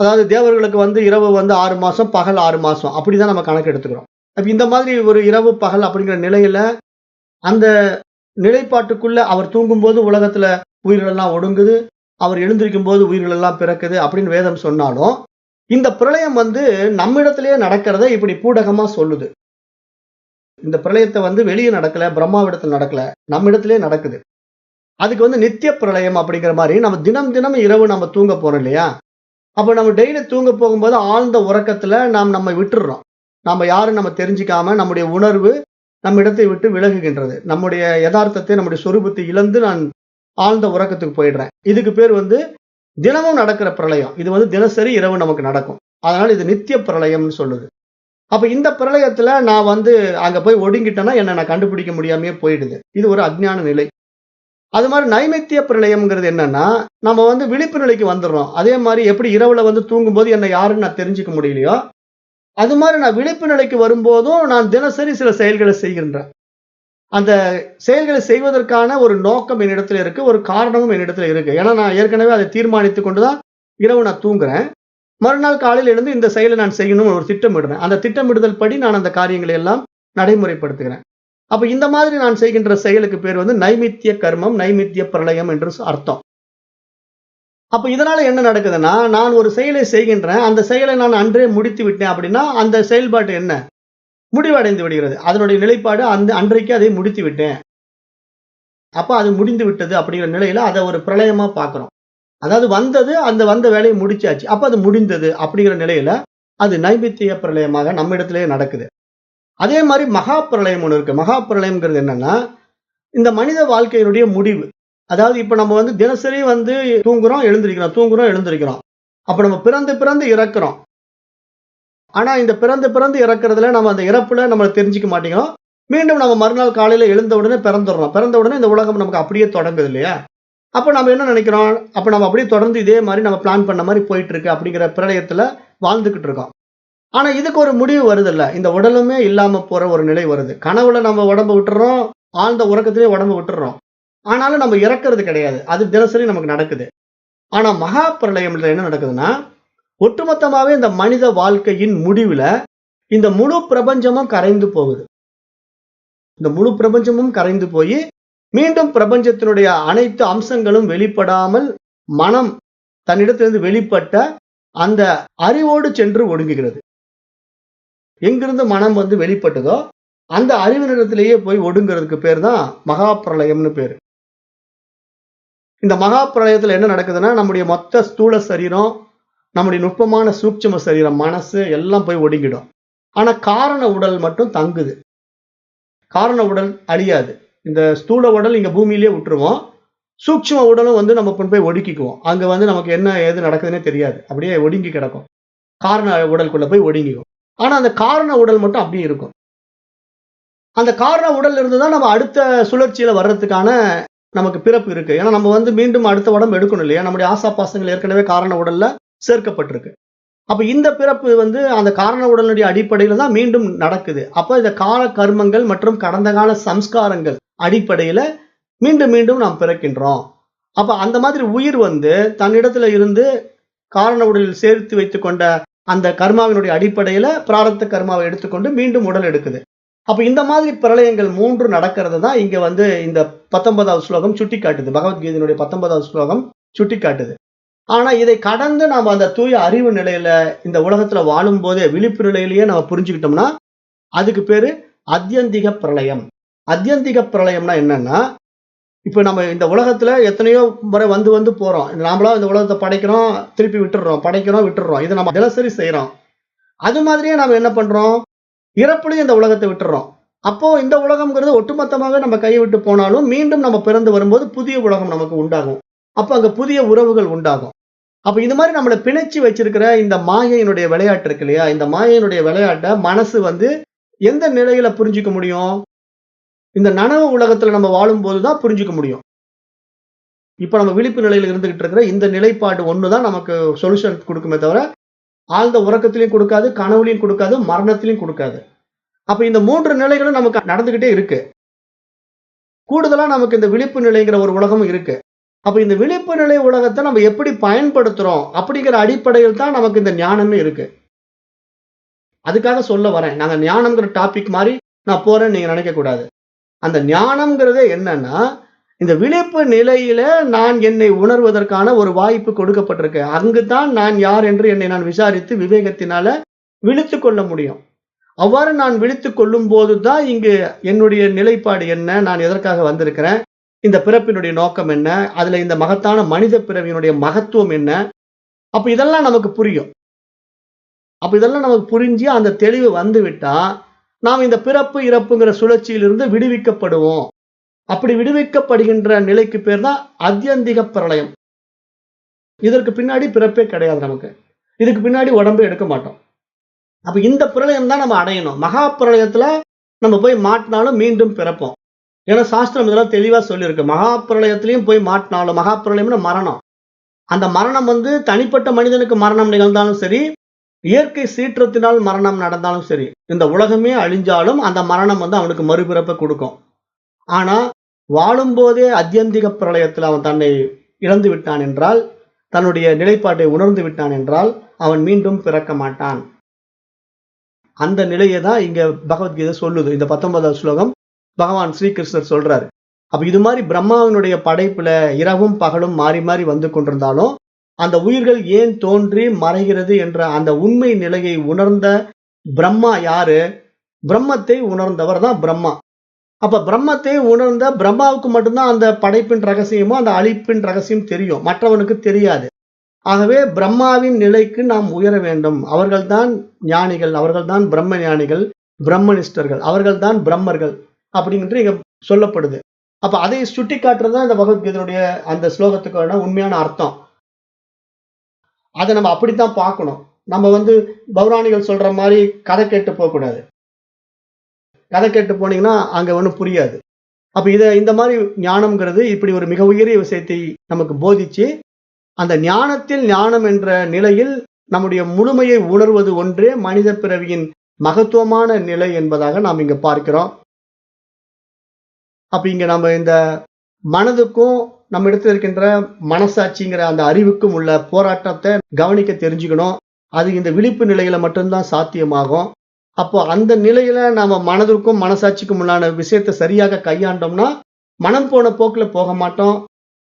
அதாவது தேவர்களுக்கு வந்து இரவு வந்து 6 மாசம், பகல் 6 மாசம் அப்படிதான் நம்ம கணக்கு எடுத்துக்கிறோம். அப்ப இந்த மாதிரி ஒரு இரவு பகல் அப்படிங்கிற நிலையில அந்த நிலைப்பாட்டுக்குள்ள அவர் தூங்கும்போது உலகத்துல உயிர்கள் எல்லாம் ஒடுங்குது, அவர் எழுந்திருக்கும் போது உயிர்கள் எல்லாம் பிறக்குது அப்படின்னு வேதம் சொன்னாலும், இந்த பிரளயம் வந்து நம்மிடத்திலேயே நடக்கிறத இப்படி பூடகமா சொல்லுது. இந்த பிரளயத்தை வந்து வெளியே நடக்கல, பிரம்மாவிடத்துல நடக்கல, நம்மிடத்திலேயே நடக்குது. அதுக்கு வந்து நித்திய பிரளயம் அப்படிங்கிற மாதிரி நம்ம தினம் தினம் இரவு நம்ம தூங்க போறோம் இல்லையா? அப்ப நம்ம டெய்லி தூங்க போகும்போது ஆழ்ந்த உறக்கத்துல நாம் நம்மை விட்டுடுறோம். நாம யாரும் நம்ம தெரிஞ்சுக்காம நம்முடைய உணர்வு நம்ம இடத்தை விட்டு விலகுகின்றது. நம்முடைய யதார்த்தத்தை, நம்முடைய சொரூபத்தை இழந்து நான் ஆழ்ந்த உறக்கத்துக்கு போயிடுறேன். இதுக்கு பேர் வந்து தினமும் நடக்கிற பிரளயம். இது வந்து தினசரி இரவு நமக்கு நடக்கும். அதனால இது நித்திய பிரளயம்னு சொல்லுது. அப்ப இந்த பிரளயத்துல நான் வந்து அங்க போய் ஒடுங்கிட்டேன்னா, என்ன நான் கண்டுபிடிக்க முடியாமயே போயிடுது. இது ஒரு அஞ்ஞான நிலை. அது மாரி நைமித்திய பிரளயம்ங்கிறது என்னன்னா, நம்ம வந்து விழிப்பு நிலைக்கு வந்துர்றோம். அதே மாரி எப்படி இரவுல வந்து தூங்கும்போது என்ன யாருன்னு நான் தெரிஞ்சுக்க முடியலையோ, அது மாரி நான் விழிப்பு நிலைக்கு வரும்போதும் நான் தினசரி சில செயல்கள செய்கின்றேன். அந்த செயல்களை செய்வதற்கான ஒரு நோக்கம் என்னிடத்துல இருக்கு. ஒரு காரணமும் என்னிடத்துல இருக்கு. ஏன்னா, நான் ஏற்கனவே அதை தீர்மானித்துக் கொண்டு தான் இரவு நான் தூங்குறேன். மறுநாள் காலையில எழுந்து இந்த செயலை நான் செய்யணும்னு ஒரு திட்டமிடுறேன். அந்த திட்டமிடுதல் படி நான் அந்த காரியங்களை எல்லாம் நடைமுறைப்படுத்துகிறேன். அப்ப இந்த மாதிரி நான் செய்கின்ற செயலுக்கு பேர் வந்து நைமித்திய கர்மம், நைமித்திய பிரளயம் என்று அர்த்தம். அப்ப இதனால என்ன நடக்குதுன்னா, நான் ஒரு செயலை செய்கின்றேன். அந்த செயலை நான் அன்றே முடித்து விட்டேன் அப்படின்னா, அந்த செயல்பாடு என்ன? முடிவடைந்து விடுகிறது. அதனுடைய நிலைப்பாடு அந்த அன்றைக்கு அதை முடித்து விட்டேன். அப்ப அது முடிந்து விட்டது அப்படிங்கிற நிலையில அத ஒரு பிரளயமா பார்க்கிறோம். அதாவது வந்தது, அந்த வந்த வேலைய முடிச்சாச்சு. அப்ப அது முடிந்தது அப்படிங்கிற நிலையில, அது நைமித்திய பிரளயமாக நம்ம இடத்திலேயே நடக்குது. அதே மாரி மகா பிரளயம் ஒண்ணு இருக்கு. மகா பிரளயம்ங்கிறது என்னன்னா, இந்த மனித வாழ்க்கையினுடைய முடிவு. அதாவது இப்ப நம்ம வந்து தினசரி வந்து தூங்குறோம், எழுந்திரிக்கிறோம், தூங்குறோம், எழுந்திரிக்கிறோம். அப்ப நம்ம பிறந்து பிறந்து இறக்கிறோம். ஆனா இந்த பிறந்து பிறந்து இறக்கிறதுல நம்ம அந்த இறப்புல நம்ம தெரிஞ்சுக்க மாட்டேங்கிறோம். மீண்டும் நம்ம மறுநாள் காலையில எழுந்த உடனே பிறந்துடுறோம். பிறந்த உடனே இந்த உலகம் நமக்கு அப்படியே தொடங்குது இல்லையா? அப்ப நம்ம என்ன நினைக்கிறோம்? அப்ப நம்ம அப்படியே தொடர்ந்து இதே மாரி நம்ம பிளான் பண்ண மாரி போயிட்டு இருக்கு அப்படிங்கிற பிரளயத்துல வாழ்ந்துகிட்டு இருக்கோம். ஆனா இதுக்கு ஒரு முடிவு வருதுல்ல. இந்த உடலுமே இல்லாம போற ஒரு நிலை வருது. கனவுல நம்ம உடம்ப விட்டுர்றோம். ஆழ்ந்த உறக்கத்திலேயே உடம்ப விட்டுர்றோம். ஆனாலும் நம்ம இறக்கிறது கிடையாது. அது தினசரி நமக்கு நடக்குது. ஆனா மகா பிரளயம்ல என்ன நடக்குதுன்னா, ஒட்டுமொத்தமாவே இந்த மனித வாழ்க்கையின் முடிவுல இந்த முழு பிரபஞ்சமும் கரைந்து போகுது. இந்த முழு பிரபஞ்சமும் கரைந்து போயி, மீண்டும் பிரபஞ்சத்தினுடைய அனைத்து அம்சங்களும் வெளிப்படாமல், மனம் தன்னிடத்திலிருந்து வெளிப்பட்ட அந்த அறிவோடு சென்று ஒடுங்குகிறது. எங்கிருந்து மனம் வந்து வெளிப்பட்டதோ, அந்த அறிவினிடத்திலேயே போய் ஒடுங்குறதுக்கு பேர் தான் மகா பிரளயம்னு பேரு. இந்த மகா பிரளயத்துல என்ன நடக்குதுன்னா, நம்முடைய மொத்த ஸ்தூல சரீரம், நம்முடைய நுட்பமான சூட்சும சரீரம், மனசு எல்லாம் போய் ஒடுங்கிடும். ஆனா காரண உடல் மட்டும் தங்குது. காரண உடல் அழியாது. இந்த ஸ்தூல உடல் இங்க பூமியிலேயே விட்டுருவோம். சூட்சும உடலும் வந்து நம்ம கொண்டு போய் ஒடுக்கிக்குவோம். அங்க வந்து நமக்கு என்ன ஏது நடக்குதுன்னே தெரியாது. அப்படியே ஒடுங்கி கிடக்கும். காரண உடலுக்குள்ள போய் ஒடுங்கிக்கும். ஆனா அந்த காரண உடல் மட்டும் அப்படியே இருக்கும். அந்த காரண உடல்ல இருந்து தான் நம்ம அடுத்த சுழற்சியில வர்றதுக்கான நமக்கு பிறப்பு இருக்கு. ஏன்னா நம்ம வந்து மீண்டும் அடுத்த உடம்பு எடுக்கணும் இல்லையா? நம்முடைய ஆசாபாசங்கள் ஏற்கனவே காரண உடல்ல சேர்க்கப்பட்டிருக்கு. அப்ப இந்த பிறப்பு வந்து அந்த காரண உடலுடைய அடிப்படையில தான் மீண்டும் நடக்குது. அப்ப இந்த கால கர்மங்கள் மற்றும் கடந்த கால சம்ஸ்காரங்கள் அடிப்படையில மீண்டும் மீண்டும் நாம் பிறக்கின்றோம். அப்ப அந்த மாதிரி உயிர் வந்து தன்னிடத்துல இருந்து காரண உடலில் சேர்த்து வைத்துக் கொண்ட அந்த கர்மாவினுடைய அடிப்படையில பிராரப்த கர்மாவை எடுத்துக்கொண்டு மீண்டும் உடல் எடுக்குது. அப்ப இந்த மாதிரி பிரளயங்கள் 3 நடக்கிறது தான் இங்க வந்து இந்த 19வது ஸ்லோகம் சுட்டிக்காட்டுது. பகவத்கீதையினுடைய 19வது ஸ்லோகம் சுட்டிக்காட்டுது. ஆனா இதை கடந்து நாம அந்த தூய அறிவு நிலையில இந்த உலகத்துல வாழும்போதே விழிப்பு நிலையிலேயே நம்ம புரிஞ்சுக்கிட்டோம்னா, அதுக்கு பேரு அத்யந்திக பிரளயம். அத்யந்திக பிரளயம்னா என்னன்னா, இப்ப நம்ம இந்த உலகத்துல எத்தனையோ முறை வந்து வந்து போறோம். நாமளா இந்த உலகத்த படைக்கிறோம், திருப்பி விட்டுர்றோம். படைக்கிறோம், விட்டுர்றோம். இத நம்ம தினசரி செய்றோம். அது மாதிரியே நாம என்ன பண்றோம்? இறப்புலயும் இந்த உலகத்த விட்டுர்றோம். அப்போ இந்த உலகம்ங்கிறது ஒட்டுமொத்தமாவே நம்ம கைய விட்டு போனாலும், மீண்டும் நம்ம பிறந்து வரும்போது புதிய உலகம் நமக்கு உண்டாகும். அப்ப அங்க புதிய உறவுகள் உண்டாகும். அப்ப இது மாரி நம்மள பிணைச்சு வச்சிருக்கிற இந்த மாயையினுடைய விளையாட்டு இருக்கு இல்லையா? இந்த மாயையினுடைய விளையாட்ட மனசு வந்து எந்த நிலையில புரிஞ்சுக்க முடியும்? இந்த நனவு உலகத்துல நம்ம வாழும்போது தான் புரிஞ்சுக்க முடியும். இப்ப நம்ம விழிப்பு நிலையில இருந்துகிட்டு இருக்கிற இந்த நிலைப்பாடு ஒண்ணு தான் நமக்கு சொல்யூஷன் குடுக்குமே தவிர, ஆழ்ந்த உறக்கத்திலயும் குடுக்காது, கனவுலயும் குடுக்காது, மரணத்திலயும் குடுக்காது. அப்ப இந்த 3 நிலைகளும் நமக்கு நடந்துகிட்டே இருக்கு. கூடுதலா நமக்கு இந்த விழிப்பு நிலைங்கிற ஒரு உலகமும் இருக்கு. அப்ப இந்த விழிப்பு நிலை உலகத்த நம்ம எப்படி பயன்படுத்துறோம்? அப்படிங்கிற அடிப்படையில் தான் நமக்கு இந்த ஞானமே இருக்கு. அதுக்காக சொல்ல வரேன். நாங்க ஞானம்ங்கிற டாபிக் மாரி நான் போறேன்னு நீங்க நினைக்கக் கூடாது. அந்த ஞானம்ங்கிறதே என்னன்னா, இந்த விழிப்பு நிலையில நான் என்னை உணர்வதற்கான ஒரு வாய்ப்பு கொடுக்கப்பட்டிருக்கு. அங்கு தான் நான் யார் என்று என்னை நான் விசாரித்து விவேகத்தினால விழித்துக் கொள்ள முடியும். அவ்வாறு நான் விழித்துக் கொள்ளும்போது தான் இங்கு என்னுடைய நிலைப்பாடு என்ன? நான் எதற்காக வந்திருக்கிறேன்? இந்த பிறப்பினுடைய நோக்கம் என்ன? அதுல இந்த மகத்தான மனித பிறவியினுடைய மகத்துவம் என்ன? அப்ப இதெல்லாம் நமக்கு புரியும். அப்ப இதெல்லாம் நமக்கு புரிஞ்சு அந்த தெளிவு வந்துவிட்டா, நாம் இந்த பிறப்பு இறப்புங்கிற சுழற்சியிலிருந்து விடுவிக்கப்படுவோம். அப்படி விடுவிக்கப்படுகின்ற நிலைக்கு பேர் தான் அத்யந்திக பிரளயம். இதற்கு பின்னாடி பிறப்பே கிடையாது நமக்கு. இதுக்கு பின்னாடி உடம்பே எடுக்க மாட்டோம். அப்ப இந்த பிரளயம் தான் நம்ம அடையணும். மகா பிரளயத்துல நம்ம போய் மாட்டினாலும் மீண்டும் பிறப்போம். ஏன்னா சாஸ்திரம் இதெல்லாம் தெளிவா சொல்லியிருக்கு. மகா பிரளயத்திலையும் போய் மாட்டினாலும், மகா பிரளயம்னா மரணம். அந்த மரணம் வந்து தனிப்பட்ட மனிதனுக்கு மரணம் நிகழ்ந்தாலும் சரி, இயற்கை சீற்றத்தினால் மரணம் நடந்தாலும் சரி, இந்த உலகமே அழிஞ்சாலும் அந்த மரணம் வந்து அவனுக்கு மறுபிறப்பை கொடுக்கும். ஆனா வாழும்போதே அத்யந்திக பிரளயத்தில் அவன் தன்னை இழந்து விட்டான் என்றால், தன்னுடைய நிலைப்பாட்டை உணர்ந்து விட்டான் என்றால், அவன் மீண்டும் பிறக்க மாட்டான். அந்த நிலையை தான் இங்க பகவத்கீதை சொல்லுது. இந்த 19வது ஸ்லோகம் பகவான் ஸ்ரீகிருஷ்ணர் சொல்றாரு. அப்ப இது மாதிரி பிரம்மாவினுடைய படைப்புல இரவும் பகலும் மாறி மாறி வந்து கொண்டிருந்தாலும், அந்த உயிர்கள் ஏன் தோன்றி மறைகிறது என்ற அந்த உண்மை நிலையை உணர்ந்த பிரம்மா யாரு? பிரம்மத்தை உணர்ந்தவர் தான் பிரம்மா. அப்ப பிரம்மத்தை உணர்ந்த பிரம்மாவுக்கு மட்டும்தான் அந்த படைப்பின் ரகசியமும் அந்த அழிப்பின் ரகசியம் தெரியும், மற்றவனுக்கு தெரியாது. ஆகவே பிரம்மாவின் நிலைக்கு நாம் உயர வேண்டும். அவர்கள்தான் ஞானிகள், அவர்கள்தான் பிரம்ம ஞானிகள், பிரம்மனிஷ்டர்கள், அவர்கள்தான் பிரம்மர்கள் அப்படின்ட்டு இங்க சொல்லப்படுது. அப்ப அதை சுட்டி காட்டுறதுதான் இந்த பகவத்கீதையுடைய அந்த ஸ்லோகத்துக்கான உண்மையான அர்த்தம். அதை நம்ம அப்படித்தான் பார்க்கணும். நம்ம வந்து பௌராணிகள் சொல்ற மாதிரி கதை கேட்டு போகக்கூடாது. கதை கேட்டு போனீங்கன்னா அங்க ஒன்றும் புரியாது. அப்ப இந்த மாதிரி ஞானம்ங்கிறது இப்படி ஒரு மிக உயரிய விஷயத்தை நமக்கு போதிச்சு, அந்த ஞானத்தில் ஞானம் என்ற நிலையில் நம்முடைய முழுமையை உணர்வது ஒன்றே மனித பிறவியின் மகத்துவமான நிலை என்பதாக நாம் இங்க பார்க்கிறோம். அப்ப இங்க நம்ம இந்த மனதுக்கும் நம்ம இடத்துல இருக்கின்ற மனசாட்சிங்கிற அந்த அறிவுக்கும் உள்ள போராட்டத்தை கவனிக்க தெரிஞ்சுக்கணும். அது இந்த விழிப்பு நிலையில மட்டும்தான் சாத்தியமாகும். அப்போ அந்த நிலையில நாம மனதிற்கும் மனசாட்சிக்கும் உள்ளான விஷயத்தை சரியாக கையாண்டோம்னா, மனம் போன போக்குல போக மாட்டோம்.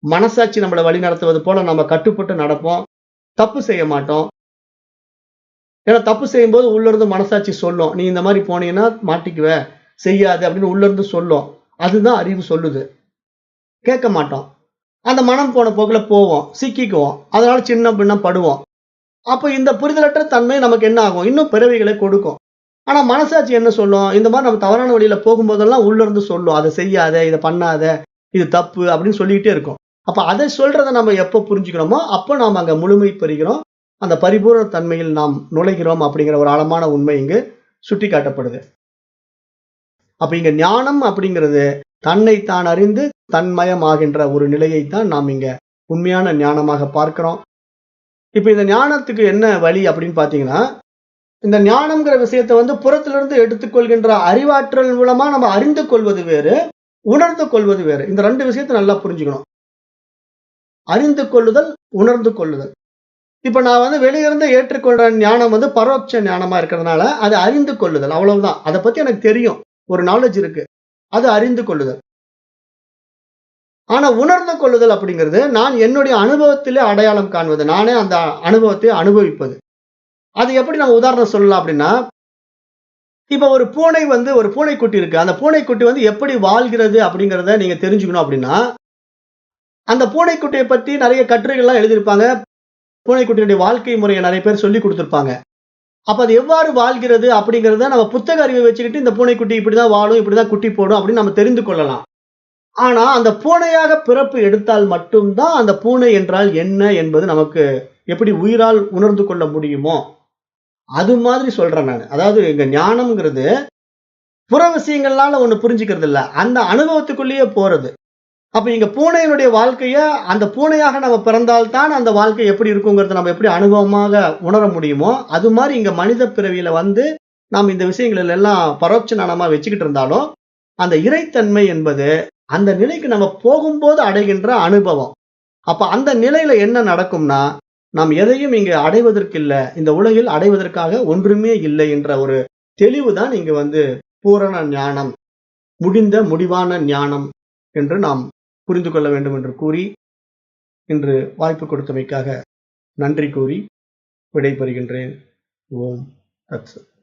மனசாட்சி நம்மளை வழி நடத்துவது போல நம்ம கட்டுப்பட்டு நடப்போம். தப்பு செய்ய மாட்டோம். ஏன்னா தப்பு செய்யும்போது உள்ள இருந்து மனசாட்சி சொல்லும், நீ இந்த மாதிரி போனீங்கன்னா மாட்டிக்குவ, செய்யாது அப்படின்னு உள்ள இருந்து சொல்லும். அதுதான் அறிவு சொல்லுது. கேட்க மாட்டோம். அந்த மனம் போன போக்குல போவோம், சிக்கிக்குவோம். அதனால சின்ன பின்ன படுவோம். அப்ப இந்த புரிதலற்ற தன்மை நமக்கு என்ன ஆகும்? இன்னும் பிறவிகளை கொடுக்கும். ஆனா மனசாட்சி என்ன சொல்லும்? இந்த மாதிரி நம்ம தவறான வழியில போகும்போதெல்லாம் உள்ள இருந்து சொல்லும், அதை செய்யாத, இதை பண்ணாத, இது தப்பு அப்படின்னு சொல்லிக்கிட்டே இருக்கும். அப்ப அதை சொல்றதை நம்ம எப்போ புரிஞ்சுக்கிறோமோ அப்போ நாம் அங்க முழுமை பெறுகிறோம். அந்த பரிபூர்ண தன்மையில் நாம் நுழைகிறோம் அப்படிங்கிற ஒரு ஆழமான உண்மை இங்கு சுட்டி காட்டப்படுது. அப்ப இங்க ஞானம் அப்படிங்கிறது தன்னை தான் அறிந்து தன்மயமாகின்ற ஒரு நிலையைத்தான் நாம் இங்க உண்மையான ஞானமாக பார்க்கிறோம். இப்ப இந்த ஞானத்துக்கு என்ன வழி அப்படின்னு பாத்தீங்கன்னா, இந்த ஞானம்ங்கிற விஷயத்தை வந்து புறத்திலிருந்து எடுத்துக்கொள்கின்ற அறிவாற்றல் மூலமா நம்ம அறிந்து கொள்வது வேறு, உணர்ந்து கொள்வது வேறு. இந்த ரெண்டு விஷயத்தை நல்லா புரிஞ்சுக்கணும். அறிந்து கொள்ளுதல், உணர்ந்து கொள்ளுதல். இப்ப நான் வந்து வெளியிருந்து ஏற்றுக்கொள்ற ஞானம் வந்து பரோட்ச ஞானமா இருக்கிறதுனால அது அறிந்து கொள்ளுதல், அவ்வளவுதான். அதை பத்தி எனக்கு தெரியும், ஒரு நாலேஜ் இருக்கு, அது அறிந்து கொள்ளுதல். ஆனா உணர்ந்து கொள்ளுதல் அப்படிங்கிறது நான் என்னுடைய அனுபவத்திலே அடையாளம் காண்பது, நானே அந்த அனுபவத்தை அனுபவிப்பது. அது எப்படி நம்ம உதாரணம் சொல்லலாம் அப்படின்னா, இப்ப ஒரு பூனை வந்து ஒரு பூனைக்குட்டி இருக்கு. அந்த பூனைக்குட்டி வந்து எப்படி வாழ்கிறது அப்படிங்கிறத நீங்க தெரிஞ்சுக்கணும் அப்படின்னா, அந்த பூனைக்குட்டியை பத்தி நிறைய கட்டுரைகள்லாம் எழுதியிருப்பாங்க. பூனைக்குட்டியுடைய வாழ்க்கை முறையை நிறைய பேர் சொல்லி கொடுத்திருப்பாங்க. அப்ப அது எவ்வாறு வாழ்கிறது அப்படிங்கிறத நம்ம புத்தக அறிவை வச்சுக்கிட்டு இந்த பூனைக்குட்டி இப்படிதான் வாழும், இப்படிதான் குட்டி போடும் அப்படின்னு நம்ம தெரிந்து கொள்ளலாம். ஆனா அந்த பூனையாக பிறப்பு எடுத்தால் மட்டும்தான் அந்த பூனை என்றால் என்ன என்பது நமக்கு எப்படி உயிரால் உணர்ந்து கொள்ள முடியுமோ அது மாதிரி சொல்றேன் நான். அதாவது இங்க ஞானம்ங்கிறது புற விஷயங்கள்னால ஒண்ணு புரிஞ்சுக்கிறது இல்ல, அந்த அனுபவத்துக்குள்ளேயே போறது. அப்ப இங்க பூனையினுடைய வாழ்க்கைய அந்த பூனையாக நம்ம பிறந்தால்தான் அந்த வாழ்க்கை எப்படி இருக்குங்கிறத நம்ம எப்படி அனுபவமாக உணர முடியுமோ, அது மாதிரி இங்க மனித பிறவியில வந்து நாம் இந்த விஷயங்கள் எல்லாம் பரோட்ச ஞானமா வச்சுக்கிட்டு இருந்தாலும், அந்த இறைத்தன்மை என்பது அந்த நிலைக்கு நம்ம போகும்போது அடைகின்ற அனுபவம். அப்ப அந்த நிலையில என்ன நடக்கும்னா, நாம் எதையும் இங்கு அடைவதற்கு இல்ல, இந்த உலகில் அடைவதற்காக ஒன்றுமே இல்லை என்ற ஒரு தெளிவு தான் இங்க வந்து பூரண ஞானம், முடிவான ஞானம் என்று நாம் புரிந்து கொள்ள வேண்டும் என்று கூறி, இன்று வாய்ப்பு கொடுத்தமைக்காக நன்றி கூறி விடைபெறுகின்றேன். ஓம் தத் சத்.